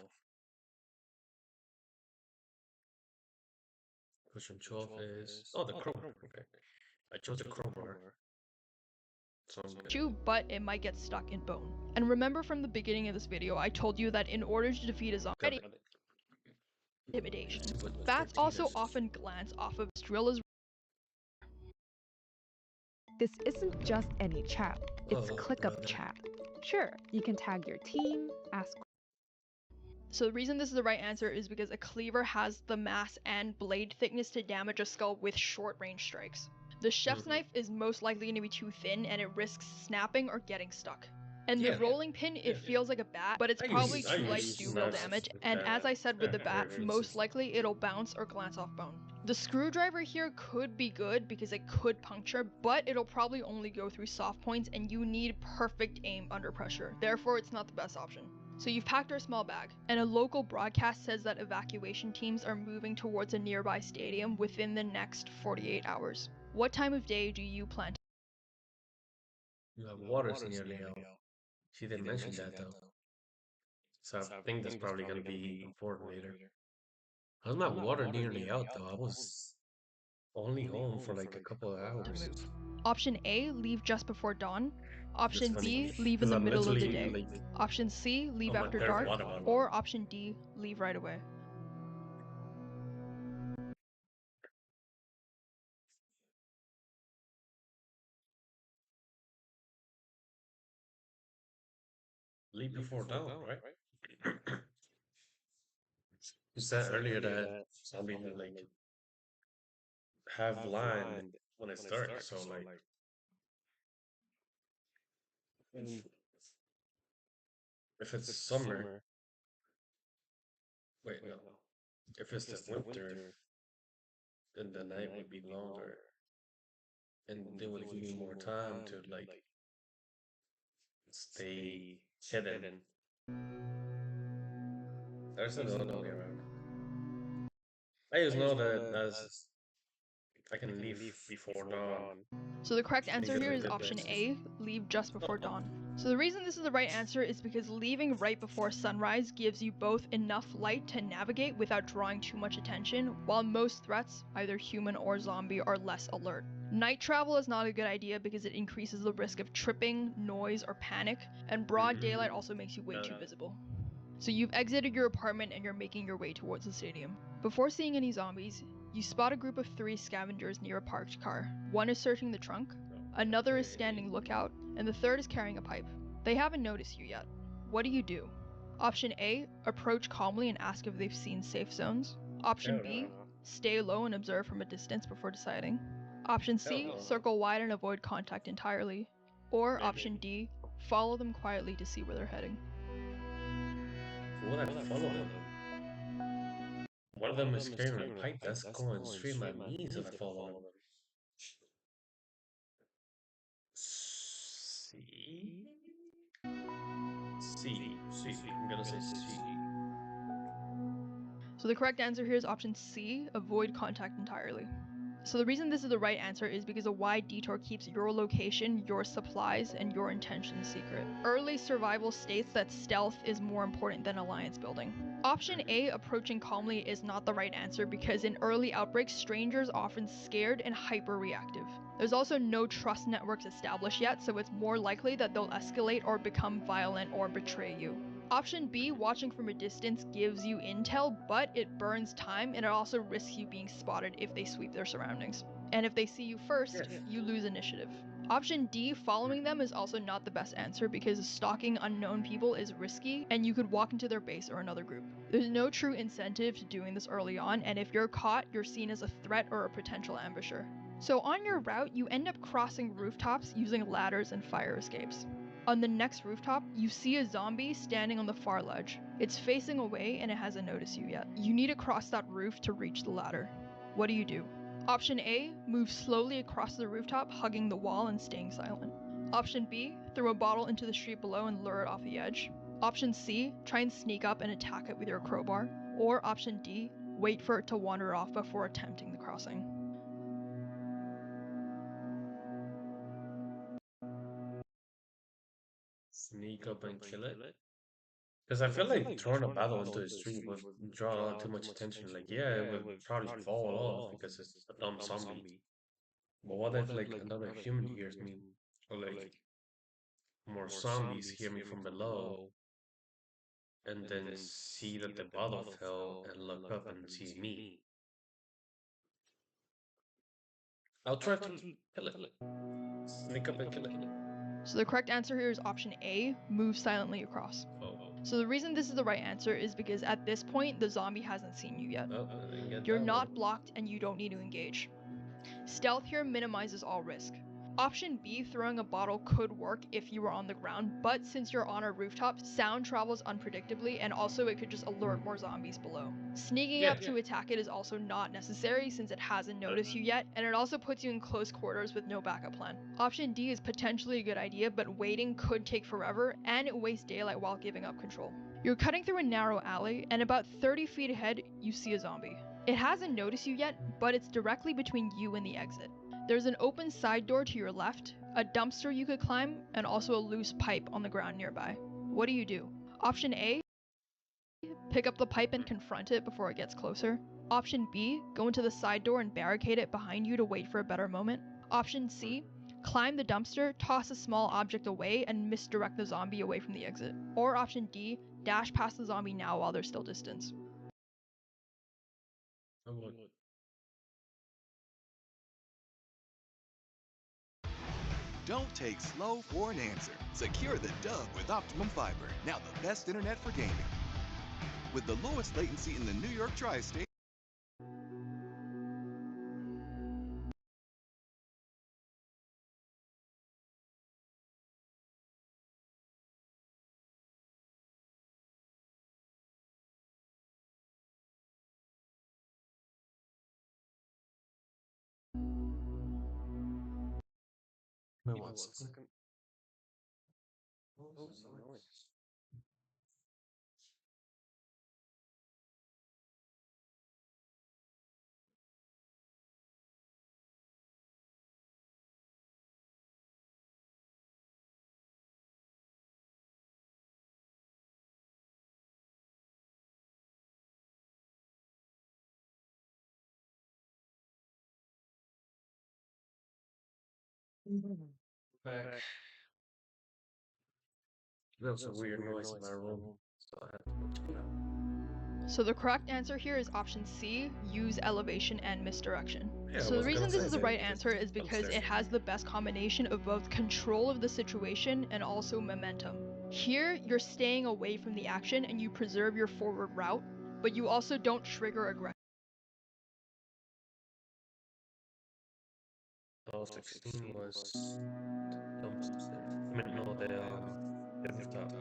S1: Question 12 is the crowbar. Okay, I chose the crowbar.
S2: But it might get stuck in bone. And remember from the beginning of this video, I told you that in order to defeat a zombie, intimidation. Bats also often glance off of Strilla's.
S5: This isn't just any chat, it's Clipchamp. Sure, you can tag your team, ask.
S2: So the reason this is the right answer is because a cleaver has the mass and blade thickness to damage a skull with short range strikes. The chef's knife is most likely going to be too thin and it risks snapping or getting stuck. And the rolling pin, it feels like a bat, but it's probably too light to do real damage, and as I said with the bat, most likely it'll bounce or glance off bone. The screwdriver here could be good because it could puncture, but it'll probably only go through soft points and you need perfect aim under pressure, therefore it's not the best option. So you've packed our small bag, and a local broadcast says that evacuation teams are moving towards a nearby stadium within the next 48 hours. What time of day do you plan to?
S1: Water's nearly out. She didn't mention that though. So I think that's probably gonna be important later. How's my water nearly out though? I was only home for like a couple of hours.
S2: Option A, leave just before dawn. Option B, leave in the middle of the day. Option C, leave after dark. Or option D, leave right away.
S1: Leave before dawn, right? You said earlier that zombies like have line when it's dark, so like if it's summer, wait no, if it's the winter, then the night would be longer, and they would give you more time to like stay hidden. There's another way around. I just know that as I can leave before dawn.
S2: So the correct answer here is option A, leave just before dawn. So the reason this is the right answer is because leaving right before sunrise gives you both enough light to navigate without drawing too much attention, while most threats, either human or zombie, are less alert. Night travel is not a good idea because it increases the risk of tripping, noise, or panic, and broad daylight also makes you way too visible. So you've exited your apartment and you're making your way towards the stadium. Before seeing any zombies, you spot a group of 3 scavengers near a parked car. One is searching the trunk, another is standing lookout, and the third is carrying a pipe. They haven't noticed you yet. What do you do? Option A, approach calmly and ask if they've seen safe zones. Option B, stay low and observe from a distance before deciding. Option C, circle wide and avoid contact entirely. Or option D, follow them quietly to see where they're heading.
S1: Would I follow them? One of them is carrying a pipe that's going straight my knees if I follow them. C? C. I'm gonna say C.
S2: So the correct answer here is option C, avoid contact entirely. So the reason this is the right answer is because a wide detour keeps your location, your supplies, and your intentions secret. Early survival states that stealth is more important than alliance building. Option A, approaching calmly, is not the right answer because in early outbreaks, strangers are often scared and hyper-reactive. There's also no trust networks established yet, so it's more likely that they'll escalate or become violent or betray you. Option B, watching from a distance, gives you intel, but it burns time and it also risks you being spotted if they sweep their surroundings. And if they see you first, you lose initiative. Option D, following them, is also not the best answer because stalking unknown people is risky and you could walk into their base or another group. There's no true incentive to doing this early on, and if you're caught, you're seen as a threat or a potential ambusher. So on your route, you end up crossing rooftops using ladders and fire escapes. On the next rooftop, you see a zombie standing on the far ledge. It's facing away and it hasn't noticed you yet. You need to cross that roof to reach the ladder. What do you do? Option A, move slowly across the rooftop, hugging the wall and staying silent. Option B, throw a bottle into the street below and lure it off the edge. Option C, try and sneak up and attack it with your crowbar. Or option D, wait for it to wander off before attempting the crossing.
S1: Sneak up and kill it. Because I feel like throwing a bottle into the street would draw too much attention. Like, yeah, it would probably fall off because it's a dumb zombie. But what if like another human hears me? Or like more zombies hear me from below and then see that the bottle fell and look up and see me. I'll try to kill it. Sneak up and kill it.
S2: So the correct answer here is option A, move silently across.
S1: Oh.
S2: So the reason this is the right answer is because at this point, the zombie hasn't seen you yet.
S1: Oh, I didn't get
S2: You're
S1: that
S2: not
S1: one.
S2: blocked and you don't need to engage. Stealth here minimizes all risk. Option B, throwing a bottle could work if you were on the ground, but since you're on a rooftop, sound travels unpredictably and also it could just alert more zombies below. Sneaking up to attack it is also not necessary since it hasn't noticed you yet, and it also puts you in close quarters with no backup plan. Option D is potentially a good idea, but waiting could take forever and it wastes daylight while giving up control. You're cutting through a narrow alley, and about 30 feet ahead, you see a zombie. It hasn't noticed you yet, but it's directly between you and the exit. There's an open side door to your left, a dumpster you could climb, and also a loose pipe on the ground nearby. What do? Option A, pick up the pipe and confront it before it gets closer. Option B, go into the side door and barricade it behind you to wait for a better moment. Option C, climb the dumpster, toss a small object away, and misdirect the zombie away from the exit. Or option D, dash past the zombie now while there's still distance.
S6: Don't take slow for an answer. Secure the dub with Optimum Fiber, now the best internet for gaming. With the lowest latency in the New York tri-state.
S1: Wait, one second. What was the noise? Back. There was a weird noise in my room, so I had to go check it out.
S2: So the correct answer here is option C, use elevation and misdirection.
S1: Yeah,
S2: So the reason this is the right answer is because it has the best combination of both control of the situation and also momentum. Here, you're staying away from the action and you preserve your forward route, but you also don't trigger aggression.
S1: All 16 was the dumpster. I mean, no, the rooftop.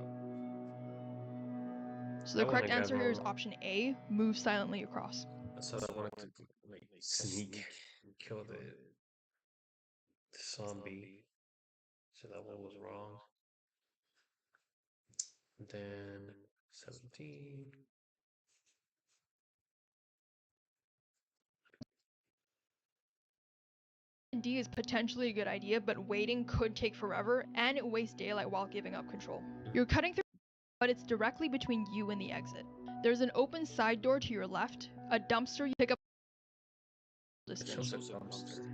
S2: So the correct answer here is option A, move silently across.
S1: So I wanted to like sneak and kill the zombie. So that one was wrong. Then 17.
S2: D is potentially a good idea, but waiting could take forever and it wastes daylight while giving up control. You're cutting through, but it's directly between you and the exit. There's an open side door to your left, a dumpster you pick up
S1: It shows a dumpster.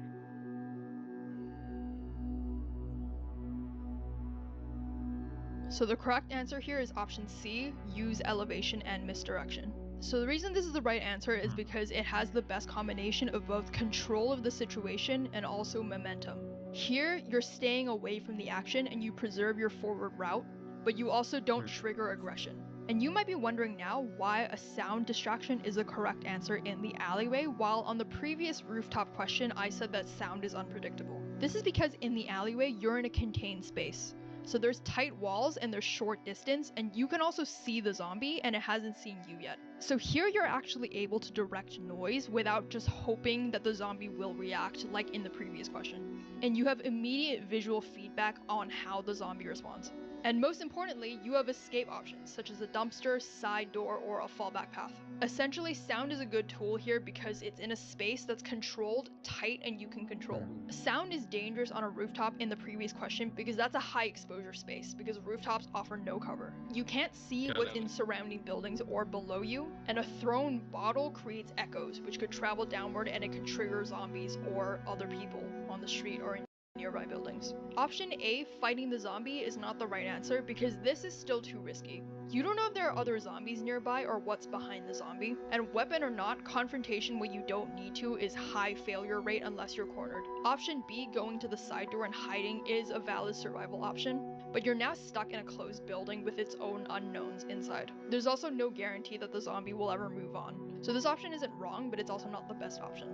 S2: So the correct answer here is option C, use elevation and misdirection. So the reason this is the right answer is because it has the best combination of both control of the situation and also momentum. Here, you're staying away from the action and you preserve your forward route, but you also don't trigger aggression. And you might be wondering now why a sound distraction is the correct answer in the alleyway, while on the previous rooftop question I said that sound is unpredictable. This is because in the alleyway, you're in a contained space. So there's tight walls and there's short distance, and you can also see the zombie and it hasn't seen you yet. So here you're actually able to direct noise without just hoping that the zombie will react like in the previous question. And you have immediate visual feedback on how the zombie responds. And most importantly, you have escape options, such as a dumpster, side door, or a fallback path. Essentially, sound is a good tool here because it's in a space that's controlled, tight, and you can control. Sound is dangerous on a rooftop in the previous question because that's a high exposure space, because rooftops offer no cover. You can't see what's in surrounding buildings or below you, and a thrown bottle creates echoes, which could travel downward and it could trigger zombies or other people on the street or in nearby buildings. Option A, fighting the zombie, is not the right answer because this is still too risky. You don't know if there are other zombies nearby or what's behind the zombie, and weapon or not, confrontation when you don't need to is high failure rate unless you're cornered. Option B, going to the side door and hiding, is a valid survival option, but you're now stuck in a closed building with its own unknowns inside. There's also no guarantee that the zombie will ever move on. So this option isn't wrong, but it's also not the best option.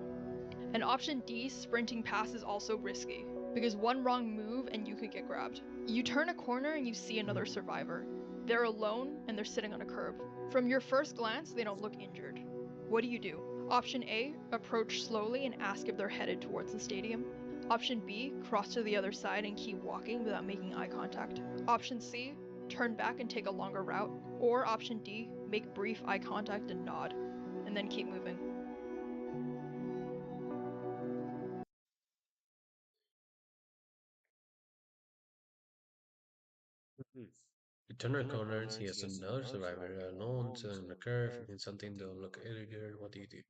S2: And option D, sprinting past, is also risky, because one wrong move and you could get grabbed. You turn a corner and you see another survivor. They're alone and they're sitting on a curb. From your first glance, they don't look injured. What do you do? Option A, approach slowly and ask if they're headed towards the stadium. Option B, cross to the other side and keep walking without making eye contact. Option C, turn back and take a longer route. Or option D, make brief eye contact and nod, and then keep moving.
S1: You turn a corner and see as another survivor alone sitting on the curve and something don't look earlier. What do you do?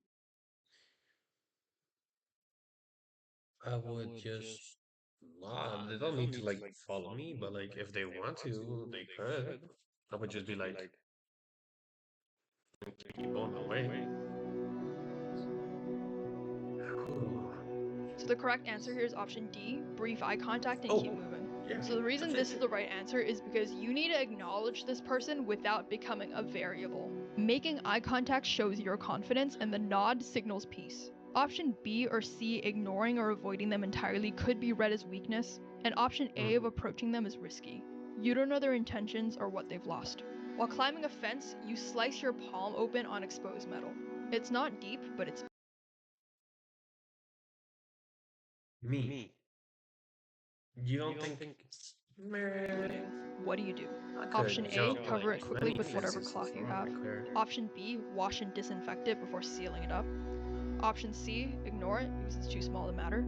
S1: I would just they don't need to like follow me, but like if they want to, they could. I would just be like, keep going my way. Whew.
S2: So the correct answer here is option D, brief eye contact and keep moving.
S1: Yeah.
S2: So the reason
S1: that's
S2: this
S1: it.
S2: is the right answer is because you need to acknowledge this person without becoming a variable. Making eye contact shows your confidence and the nod signals peace. Option B or C, ignoring or avoiding them entirely, could be read as weakness, and option A of approaching them is risky. You don't know their intentions or what they've lost. While climbing a fence, you slice your palm open on exposed metal. It's not deep, but it's
S1: Me. You don't think? Meh.
S2: what do you do?
S1: I could
S2: Option A,
S1: jump
S2: cover
S1: like
S2: it quickly
S1: many
S2: with whatever
S1: fences
S2: cloth you
S1: before
S2: have.
S1: I clear.
S2: Option B, wash and disinfect it before sealing it up. Option C, ignore it because it's too small to matter.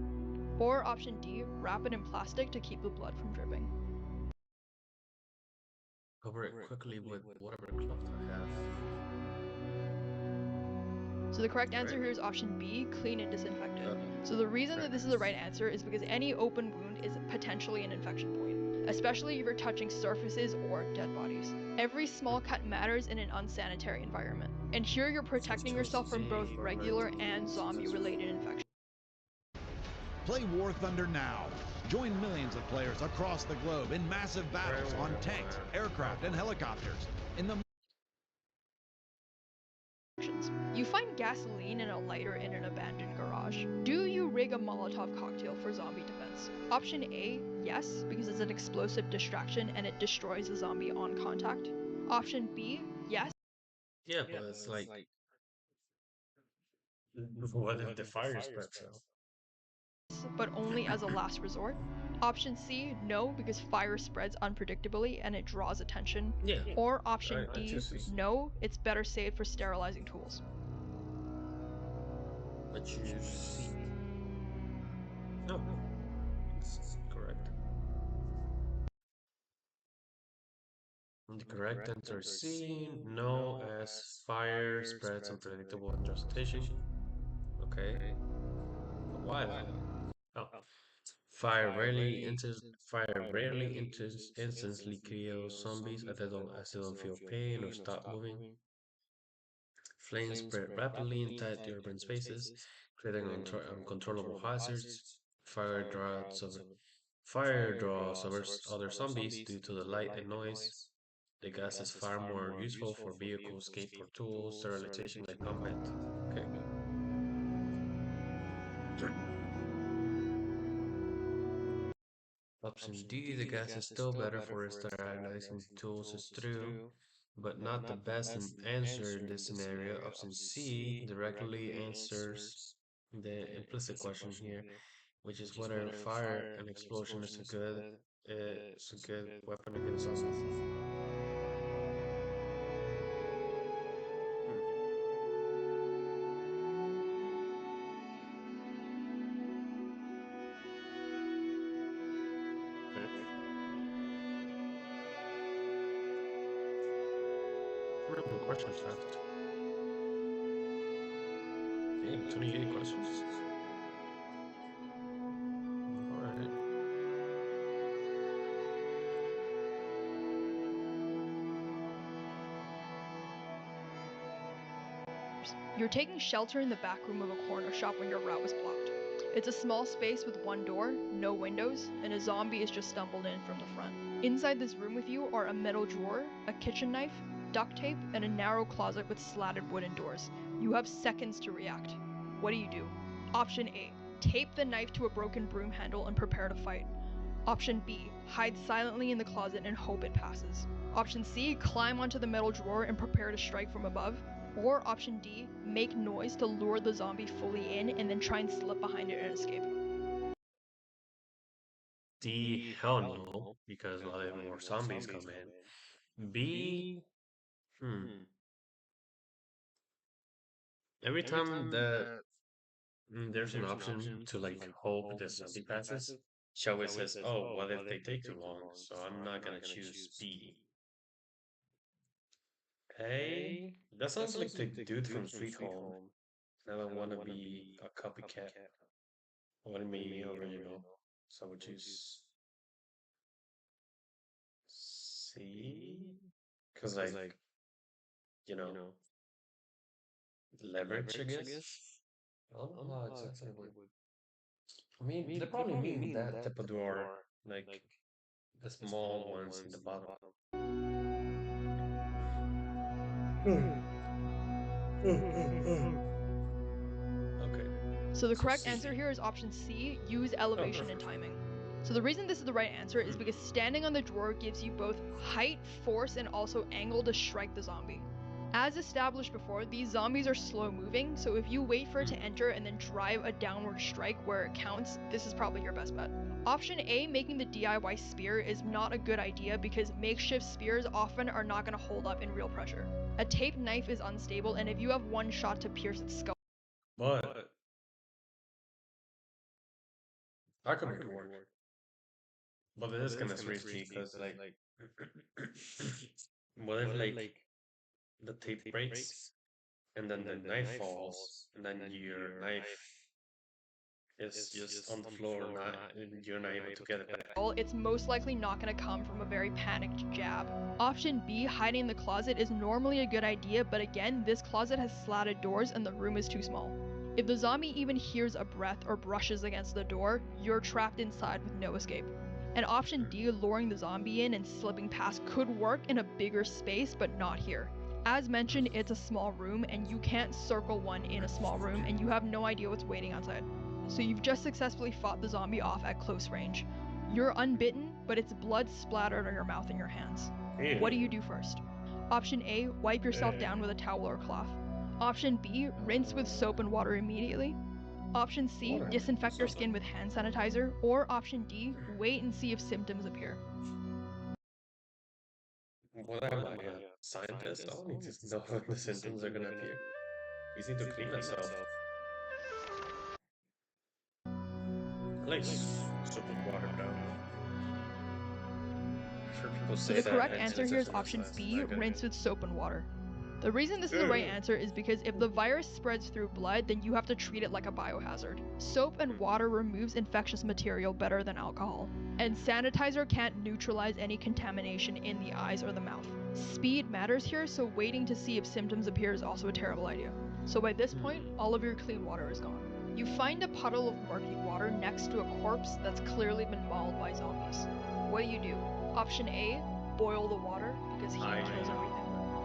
S2: Or option D, wrap it in plastic to keep the blood from dripping.
S1: Cover it quickly with whatever cloth I have.
S2: So the correct answer here is option B, clean and disinfect it. So the reason that this is the right answer is because any open wound is potentially an infection point, especially if you're touching surfaces or dead bodies. Every small cut matters in an unsanitary environment. And here you're protecting yourself from both regular and zombie-related infections.
S7: Play War Thunder now. Join millions of players across the globe in massive battles on tanks, aircraft, and helicopters. In the
S2: You find gasoline and a lighter in an abandoned garage. Do you rig a Molotov cocktail for zombie defense? Option A, yes, because it's an explosive distraction and it destroys the zombie on contact. Option B, yes.
S1: Yeah, but it's like, what if the fire spreads out?
S2: But only as a last resort. Option C, no, because fire spreads unpredictably and it draws attention.
S1: Yeah.
S2: Or option
S1: I
S2: D,
S1: choose C.
S2: no, it's better saved for sterilizing tools.
S1: I choose C. No, it's correct. And the correct answer is C. No, as fire spreads unpredictable and draws attention. Okay. But why though? Oh. Fire rarely instantly kills zombies as they don't feel pain or stop moving. Flames spread rapidly in tight urban spaces, creating uncontrollable hazards. Fire draws over other zombies due to the light and noise. The gas is far more useful for vehicles, skateboard tools, sterilization, like combat. Okay. Option D, the gas is still better for sterilizing tools is true, but not the best answer in this scenario. Option C directly answers the implicit question here, which is whether fire and explosion is a good weapon against zombies. Random questions left. Dang, 28 questions. Alright.
S2: You're taking shelter in the back room of a corner shop when your route was blocked. It's a small space with one door, no windows, and a zombie has just stumbled in from the front. Inside this room with you are a metal drawer, a kitchen knife, duct tape, and a narrow closet with slatted wooden doors. You have seconds to react. What do? Option A, tape the knife to a broken broom handle and prepare to fight. Option B, hide silently in the closet and hope it passes. Option C, climb onto the metal drawer and prepare to strike from above. Or option D, make noise to lure the zombie fully in and then try and slip behind it and escape.
S1: D, hell no, because while there more zombies come in. B, every time that there's an option to like hope the zombie passes, she always says, "Oh, what if they take too long?" So I'm not gonna choose B. A, that sounds like the dude from Sweet Home. I don't want to be a copycat. I want to be original. So I would choose C. Because, like, you know, leverage, I guess. I don't know how exactly would. I mean, they probably mean that type of door, like the small ones in the bottom. Okay.
S2: So the correct answer here is option C, use elevation and timing. So the reason this is the right answer is because standing on the drawer gives you both height, force, and also angle to strike the zombie. As established before, these zombies are slow moving, so if you wait for it to enter and then drive a downward strike where it counts, this is probably your best bet. Option A, making the DIY spear, is not a good idea because makeshift spears often are not going to hold up in real pressure. A taped knife is unstable, and if you have one shot to pierce its skull,
S1: But I could make it work. But it is kind of risky because, like, what if, like, the tape breaks and then the knife falls and then your knife is just on the floor, not and you're not able to get it back.
S2: it's most likely not going to come from a very panicked jab. Option B, hiding in the closet, is normally a good idea, but again, this closet has slatted doors and the room is too small. If the zombie even hears a breath or brushes against the door, you're trapped inside with no escape. And option D, luring the zombie in and slipping past, could work in a bigger space, but not here. As mentioned, it's a small room, and you can't circle one in a small room, and you have no idea what's waiting outside. So you've just successfully fought the zombie off at close range. You're unbitten, but it's blood splattered on your mouth and your hands. What do you do first? Option A, wipe yourself down with a towel or cloth. Option B, rinse with soap and water immediately. Option C, disinfect your skin with hand sanitizer. Or option D, wait and see if symptoms appear.
S1: What am I, a scientist? I don't need to know when the symptoms are gonna appear. You need to clean myself. I like soap and water though. I'm sure people
S2: So
S1: say
S2: the
S1: that
S2: correct
S1: hand
S2: answer here is
S1: sanitizer
S2: option
S1: is
S2: B,
S1: not good.
S2: rinse with soap and water. The reason this is the right answer is because if the virus spreads through blood, then you have to treat it like a biohazard. Soap and water removes infectious material better than alcohol, and sanitizer can't neutralize any contamination in the eyes or the mouth. Speed matters here, so waiting to see if symptoms appear is also a terrible idea. So by this point, all of your clean water is gone. You find a puddle of murky water next to a corpse that's clearly been mauled by zombies. What do? Option A, boil the water, because heat kills everything.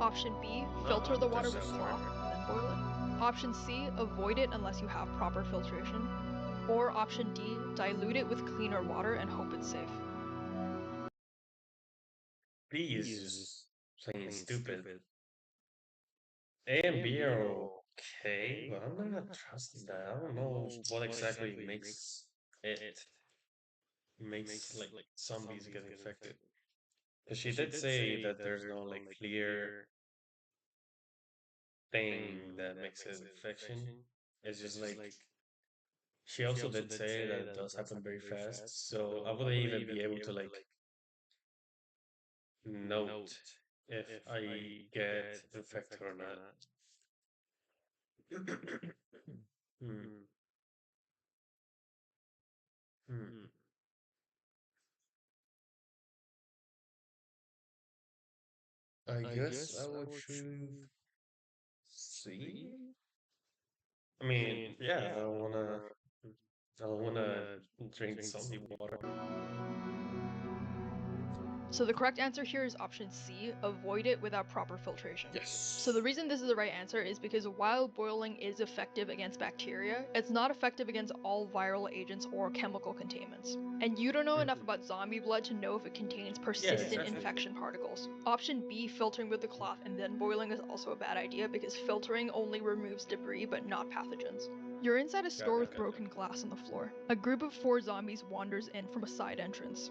S2: Option B, filter the water with cloth and then boil it. Option C, avoid it unless you have proper filtration. Or option D, dilute it with cleaner water and hope it's safe.
S1: B is just plain stupid. A and B are okay, but I'm not trusting that. I don't know what exactly makes like zombies get infected. Because she did say that there's no like clear thing that makes it infection. It's just like she also did say that it does happen very fast. So I wouldn't even be able to like note if I get infected or not. Hmm. Hmm. I guess I would choose C. I mean, yeah, I wanna drink zombie water.
S2: So the correct answer here is option C, avoid it without proper filtration.
S1: Yes.
S2: So the reason this is the right answer is because while boiling is effective against bacteria, it's not effective against all viral agents or chemical contaminants. And you don't know enough about zombie blood to know if it contains persistent
S1: exactly.
S2: infection particles. Option B, filtering with the cloth and then boiling, is also a bad idea because filtering only removes debris but not pathogens. You're inside a store with broken glass on the floor. A group of 4 zombies wanders in from a side entrance.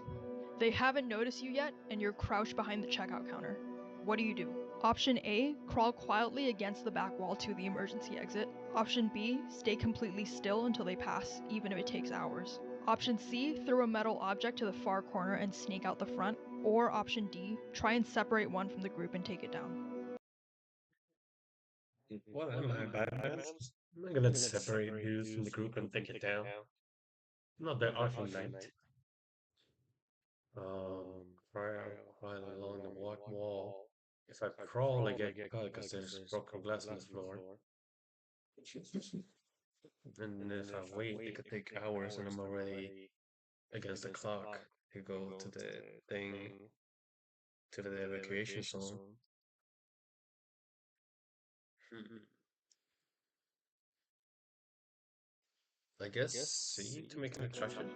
S2: They haven't noticed you yet, and you're crouched behind the checkout counter. What do? Option A, crawl quietly against the back wall to the emergency exit. Option B, stay completely still until they pass, even if it takes hours. Option C, throw a metal object to the far corner and sneak out the front. Or option D, try and separate one from the group and take it down.
S1: What am I, Batman? I'm not gonna separate dudes from the group and take it down. I'm not that Arkham Knight. Cry out quietly along the white wall. If I crawl, I get caught because there's broken glass on the floor. And if I wait, it could take hours, and I'm already against the clock to go to the thing, to the evacuation zone. I guess C to make an attraction.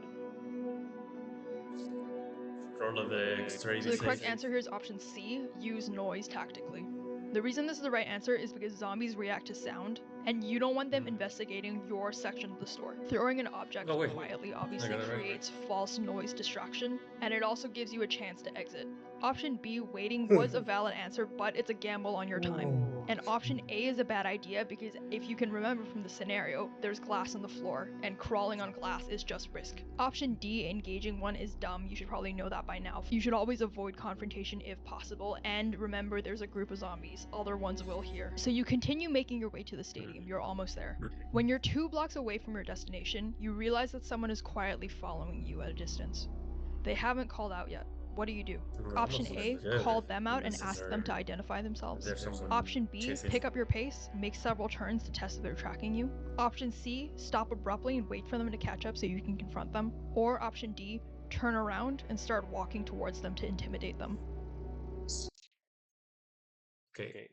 S1: For all of the extra
S2: So the correct answer here is option C, use noise tactically. The reason this is the right answer is because zombies react to sound, and you don't want them investigating your section of the store. Throwing an object quietly obviously creates false noise distraction, and it also gives you a chance to exit. Option B, waiting, was a valid answer, but it's a gamble on your time. And option A is a bad idea because if you can remember from the scenario, there's glass on the floor, and crawling on glass is just risk. Option D, engaging one, is dumb. You should probably know that by now. You should always avoid confrontation if possible, and remember there's a group of zombies. Other ones will hear. So you continue making your way to the stadium. You're almost there. When you're 2 blocks away from your destination, you realize that someone is quietly following you at a distance. They haven't called out yet. What do? Option A, call them out and ask them to identify themselves. Option B, pick up your pace, make several turns to test if they're tracking you. Option C, stop abruptly and wait for them to catch up so you can confront them. Or option D, turn around and start walking towards them to intimidate them.
S1: Okay.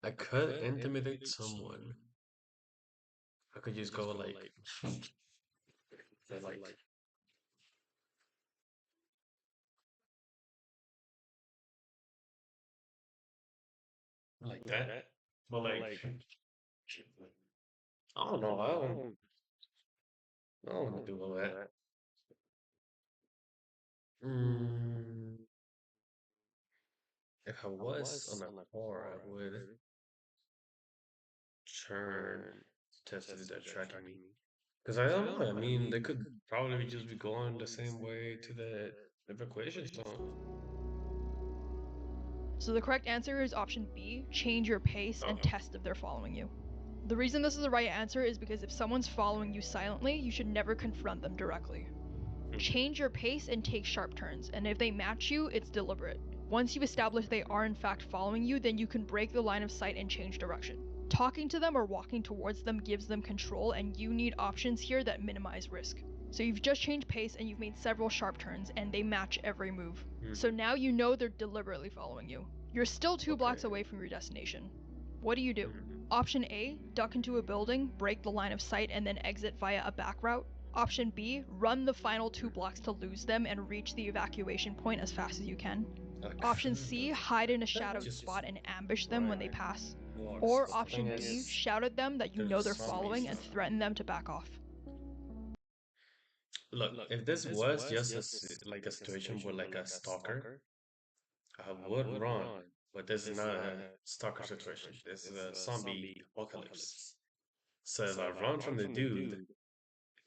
S1: I could intimidate someone. I could just go like that. But like I don't know, I don't want to do all that. Mm, if I was on a car, I would turn test if they're tracking me. Because I don't know, I mean, they could probably just be going the same way to the evacuation zone.
S2: So the correct answer is option B, change your pace and test if they're following you. The reason this is the right answer is because if someone's following you silently, you should never confront them directly. Change your pace and take sharp turns, and if they match you, it's deliberate. Once you've established they are in fact following you, then you can break the line of sight and change direction. Talking to them or walking towards them gives them control, and you need options here that minimize risk. So you've just changed pace and you've made several sharp turns, and they match every move. So now you know they're deliberately following you. You're still 2 blocks away from your destination. What do you do? Option A, duck into a building, break the line of sight, and then exit via a back route. Option B, run the final 2 blocks to lose them and reach the evacuation point as fast as you can. Option C, hide in a shadowed spot and ambush them when they pass. Or option D, shout at them that you know they're following and threaten them to back off.
S1: Look, if this was just like a situation with like a stalker, I would run. But this is not a stalker situation. This is a zombie apocalypse. So if I run from the dude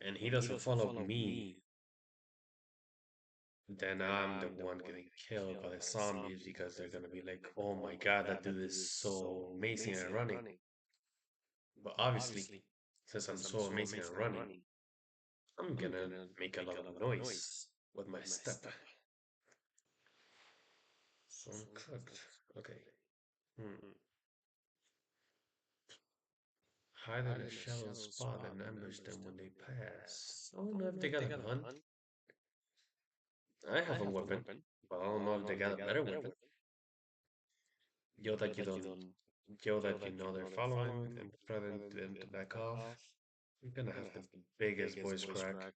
S1: and he doesn't follow me, then I'm the one getting killed by the zombies because they're gonna be like, oh my god, that dude is so amazing at running. But obviously, since I'm so amazing at running, I'm gonna make a lot of noise with my step. So I'm cooked. Okay. Hmm. Hide in a shallow spot and ambush them when they pass. I don't know if they got a gun. I have a weapon, but I don't know if they got a better weapon. Yo that you don't, yo that you know they're following and threaten them to back off. You're gonna have the biggest voice crack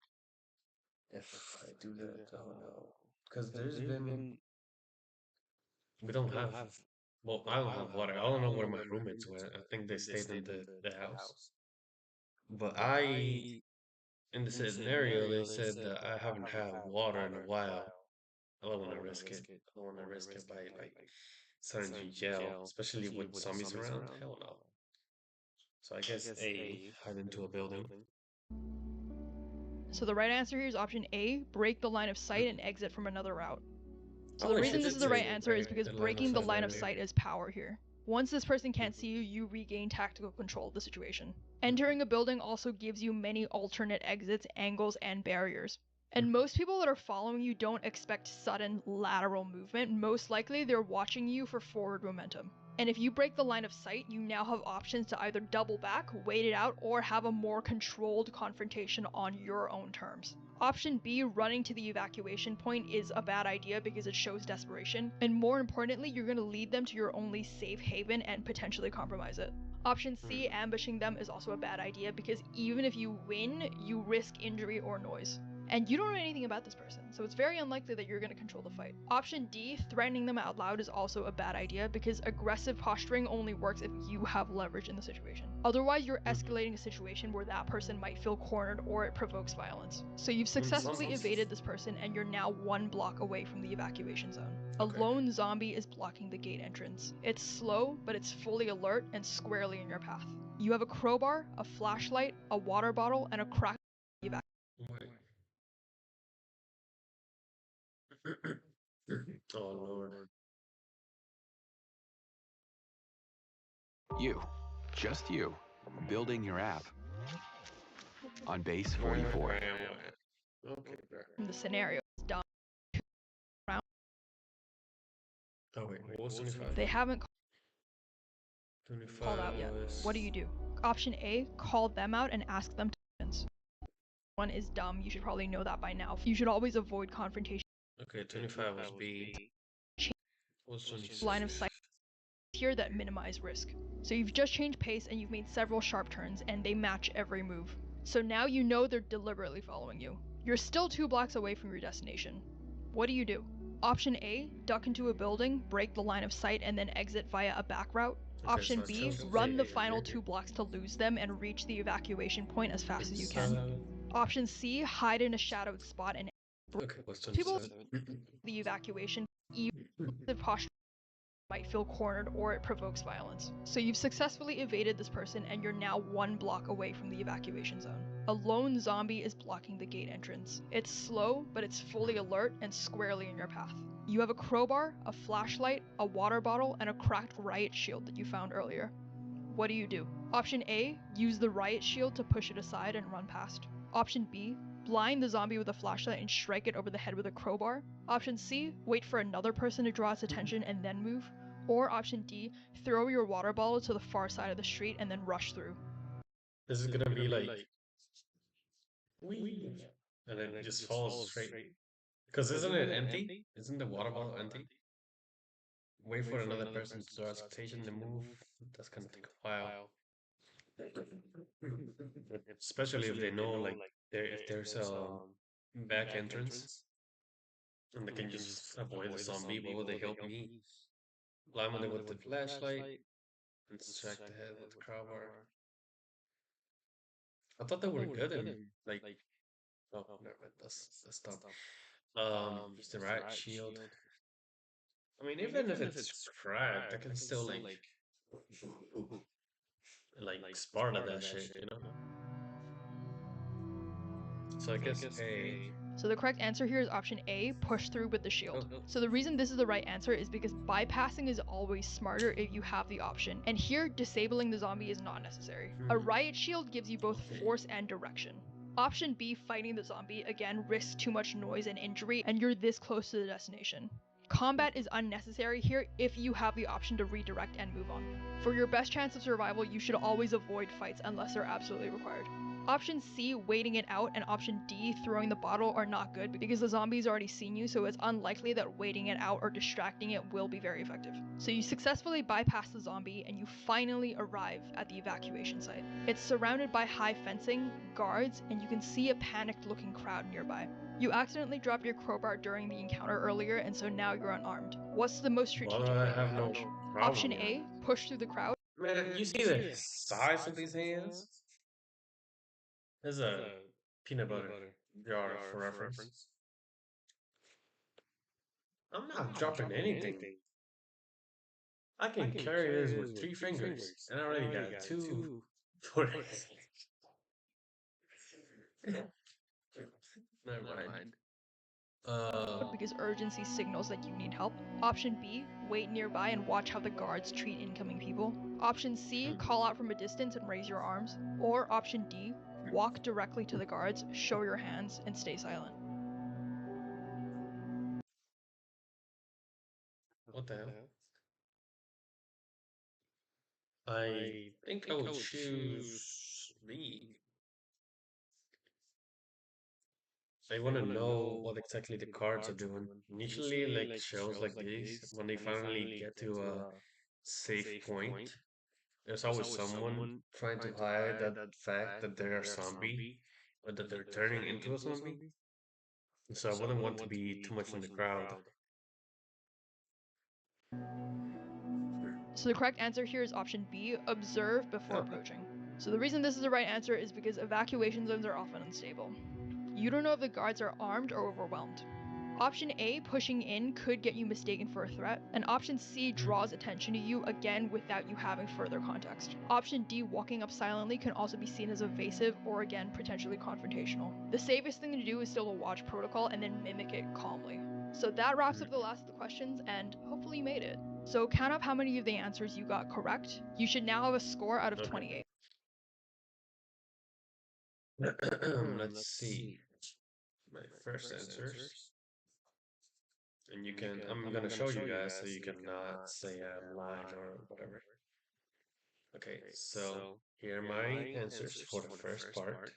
S1: if I do that. Oh no, because there's been we don't have. Well, I don't have water. I don't know where my roommates went. I think they stayed in the house. But in the scenario, they said that I haven't had water in a while. I don't want to risk it. I don't want to risk it by like starting to yell, especially with zombies around. Hell no. So I guess A, hide into a building.
S2: So the right answer here is option A, break the line of sight and exit from another route. So the
S1: Oh,
S2: reason
S1: shit,
S2: this is
S1: did
S2: the right
S1: say
S2: answer is because
S1: the line of
S2: breaking the
S1: sight
S2: line of
S1: earlier.
S2: sight is power here. Once this person can't see you, you regain tactical control of the situation. Entering a building also gives you many alternate exits, angles, and barriers. And most people that are following you don't expect sudden lateral movement. Most likely, they're watching you for forward momentum. And if you break the line of sight, you now have options to either double back, wait it out, or have a more controlled confrontation on your own terms. Option B, running to the evacuation point, is a bad idea because it shows desperation, and more importantly, you're going to lead them to your only safe haven and potentially compromise it. Option C, ambushing them, is also a bad idea because even if you win, you risk injury or noise. And you don't know anything about this person, so it's very unlikely that you're going to control the fight. Option D, threatening them out loud, is also a bad idea because aggressive posturing only works if you have leverage in the situation. Otherwise, you're escalating a situation where that person might feel cornered or it provokes violence. So you've successfully evaded this person and you're now 1 block away from the evacuation zone. A lone zombie is blocking the gate entrance. It's slow, but it's fully alert and squarely in your path. You have a crowbar, a flashlight, a water bottle, and a crack
S1: Oh Lord.
S4: You, just you, building your app on base 44.
S1: Where am I? Okay, bro.
S2: from the scenario. It's dumb.
S1: Oh wait, what was 25?
S2: They haven't
S1: 25
S2: called out yet.
S1: was...
S2: What do you do? Option A, call them out and ask them to dance. One is dumb. You should probably know that by now. You should always avoid confrontation.
S1: Okay, 25 was B. What was 26?
S2: Line of sight here that minimize risk. So you've just changed pace and you've made several sharp turns and they match every move. So now you know they're deliberately following you. You're still 2 blocks away from your destination. What do you do? Option A, duck into a building, break the line of sight, and then exit via a back route. Option
S1: so I
S2: B,
S1: chose
S2: run the
S1: A
S2: final
S1: here.
S2: 2 blocks to lose them and reach the evacuation point as fast as you can.
S1: 27.
S2: Option C, hide in a shadowed spot and
S1: Okay, what's
S2: people
S1: 27?
S2: the evacuation, even if posture might feel cornered or it provokes violence. So you've successfully evaded this person and you're now 1 block away from the evacuation zone. A lone zombie is blocking the gate entrance. It's slow, but it's fully alert and squarely in your path. You have a crowbar, a flashlight, a water bottle, and a cracked riot shield that you found earlier. What do you do? Option A, use the riot shield to push it aside and run past. Option B, blind the zombie with a flashlight and strike it over the head with a crowbar. Option C, wait for another person to draw its attention and then move. Or option D, throw your water bottle to the far side of the street and then rush through.
S1: This is gonna be like... Wee! And then it just falls straight. Because isn't it empty? Isn't the water bottle empty? wait for another person to draw expectation to move. That's gonna take a while. Especially if they know like if there's a back entrance and they can just avoid the zombie, what would they help me? Blind them with the flashlight and distract the head with the crowbar. I thought they were good in like oh never mind, that's dumb. Use the right shield. I mean even if it's cracked, I can still like Sparta that shit, you know? So I guess A.
S2: So the correct answer here is option A, push through with the shield.
S1: Oh.
S2: So the reason this is the right answer is because bypassing is always smarter if you have the option. And here, disabling the zombie is not necessary. A riot shield gives you both force and direction. Option B, fighting the zombie, again, risks too much noise and injury, and you're this close to the destination. Combat is unnecessary here if you have the option to redirect and move on. For your best chance of survival, you should always avoid fights unless they're absolutely required. Option C, waiting it out, and option D, throwing the bottle are not good because the zombie's already seen you, so it's unlikely that waiting it out or distracting it will be very effective. So you successfully bypass the zombie and you finally arrive at the evacuation site. It's surrounded by high fencing, guards, and you can see a panicked looking crowd nearby. You accidentally dropped your crowbar during the encounter earlier, and so now you're unarmed. What's the most strategic
S1: Why do I
S2: way?
S1: have no problem?
S2: Option A, push through the crowd.
S1: Man, you see the size of these hands? There's a peanut butter jar for reference. I'm not dropping anything. I can carry this with 3 fingers, and I already got two for it. Never mind.
S2: Because urgency signals that you need help. Option B, wait nearby and watch how the guards treat incoming people. Option C, call out from a distance and raise your arms. Or option D, walk directly to the guards, show your hands, and stay silent.
S1: What the hell? I think I would choose B. I want to know what exactly the cards are doing. Usually, like shows like these, when they finally get to a safe point, there's always someone trying to hide that fact that they're a zombie or that they're turning into a zombie. So I wouldn't want to be too much in the crowd.
S2: So the correct answer here is option B, observe before approaching. So the reason this is the right answer is because evacuation zones are often unstable. You don't know if the guards are armed or overwhelmed. Option A, pushing in, could get you mistaken for a threat, and option C draws attention to you, again without you having further context. Option D, walking up silently, can also be seen as evasive or again potentially confrontational. The safest thing to do is still to watch protocol and then mimic it calmly. So that wraps up the last of the questions, and hopefully you made it. So count up how many of the answers you got correct. You should now have a score out of 28.
S1: Let's see. My first answers. And you can, I'm gonna show you guys so you cannot say I'm lying or whatever. Okay, so here are my answers for the first part.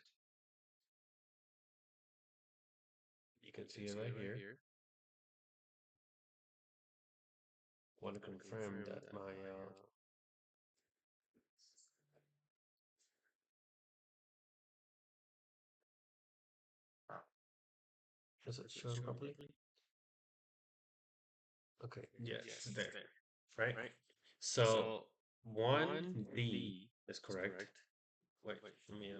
S1: You can see it right here. Want to confirm that my is it showing properly? Okay, yeah, it's there, right? So 1D is correct. Wait, let me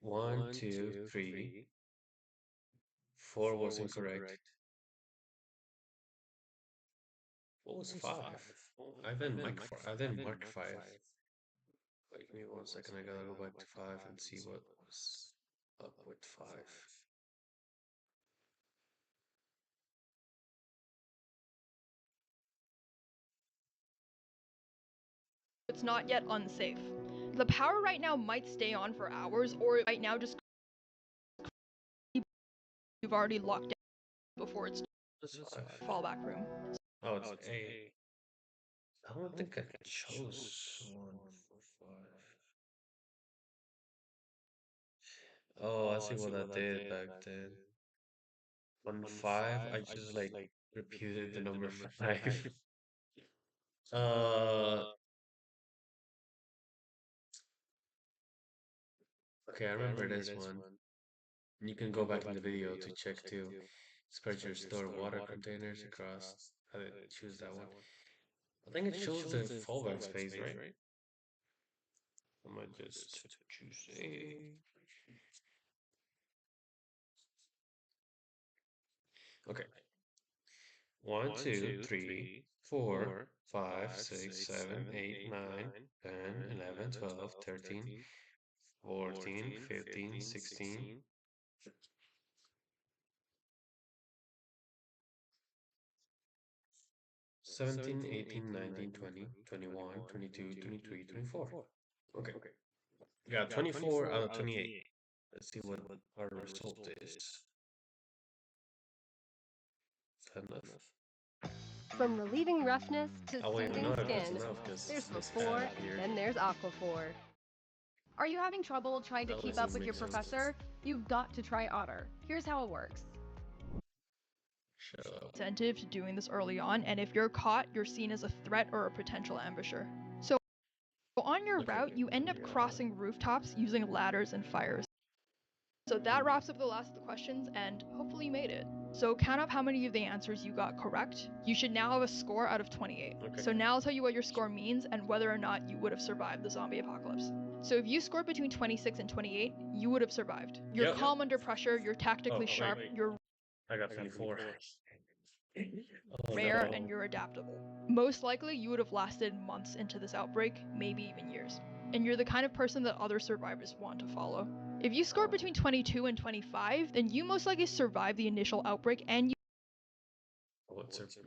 S1: 1, 2, 3. 4 was incorrect. What was 5? I didn't mark 4. I didn't mark 5. Wait, give me 1 second. I gotta go back to 5 and see what was up with 5.
S2: It's not yet unsafe. The power right now might stay on for hours, or right now just you've already locked down before it's fallback room.
S1: Oh, it's A. I don't think I chose 1 for 5. Oh, I see what I did back then. On 5, I just like repeated the number 5. uh, okay, I remember this one. You can go back in the video to check to spread your stored water containers across. I did choose that one. I think it shows the fallback space, right? I might just choose A. Okay. 1, 2, 3, 4, 5, 6, 7, 8, 9, 10, 11, 12, 13, 14, 15, 16, 17, 18, 19, 20, 21, 22, 23, 24. Okay. We got 24 out of 28. Let's see what our result is. Is that enough?
S8: From relieving roughness to
S1: Oh wait,
S8: soothing
S1: no, if that's
S8: skin,
S1: enough, because
S8: there's
S1: this
S8: Before,
S1: ad here.
S8: then there's Aquaphor. Are you having trouble trying to
S1: That
S8: keep
S1: doesn't
S8: up with
S1: make
S8: your
S1: sense.
S8: professor? You've got to try Otter. Here's how it works.
S1: Shut up.
S2: Incentive to doing this early on, and if you're caught, you're seen as a threat or a potential ambusher. So on your
S1: Okay,
S2: route, you end up crossing rooftops using ladders and fires. So that wraps up the last of the questions, and hopefully you made it. So count up how many of the answers you got correct. You should now have a score out of 28.
S1: Okay.
S2: So now I'll tell you what your score means and whether or not you would have survived the zombie apocalypse. So if you scored between 26 and 28, you would have survived. You're
S1: Yep.
S2: calm under pressure, you're tactically
S1: Oh,
S2: sharp,
S1: wait.
S2: you're
S1: I got 24. Oh,
S2: rare,
S1: no.
S2: and you're adaptable. Most likely, you would have lasted months into this outbreak, maybe even years. And you're the kind of person that other survivors want to follow. If you scored between 22 and 25, then you most likely survived the initial outbreak and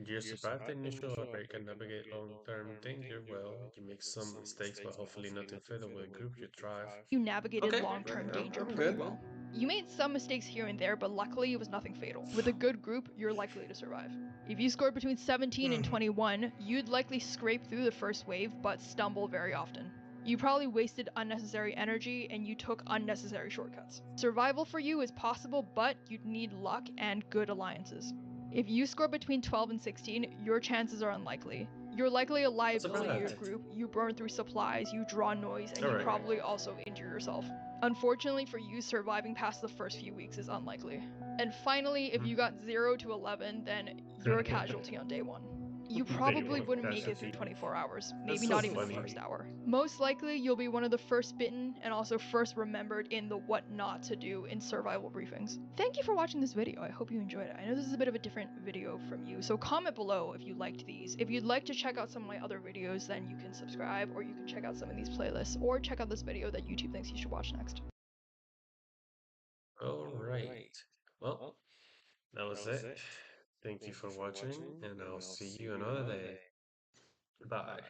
S1: You survive the initial outbreak and navigate long-term danger well. You make some mistakes, but hopefully nothing fatal with a group. You thrive.
S2: you navigated
S1: Okay,
S2: long-term danger
S1: I'm
S2: pretty
S1: good.
S2: well. You made some mistakes here and there, but luckily it was nothing fatal. With a good group, you're likely to survive. If you scored between 17 and 21, you'd likely scrape through the first wave, but stumble very often. You probably wasted unnecessary energy and you took unnecessary shortcuts. Survival for you is possible, but you'd need luck and good alliances. If you score between 12 and 16, your chances are unlikely. You're likely a liability to your group, you burn through supplies, you draw noise, and you
S1: Alright.
S2: probably also injure yourself. Unfortunately for you, surviving past the first few weeks is unlikely. And finally, if you got 0 to 11, then you're a casualty on day 1. You probably
S1: one,
S2: wouldn't make it through
S1: casualty.
S2: 24 hours,
S1: That's
S2: maybe
S1: so
S2: not even
S1: funny.
S2: the first hour. Most likely, you'll be one of the first bitten and also first remembered in the what not to do in survival briefings. Thank you for watching this video. I hope you enjoyed it. I know this is a bit of a different video from you, so comment below if you liked these. If you'd like to check out some of my other videos, then you can subscribe, or you can check out some of these playlists, or check out this video that YouTube thinks you should watch next.
S1: Alright. Well, that was it. Thank you for watching, and I'll see you another day. Bye.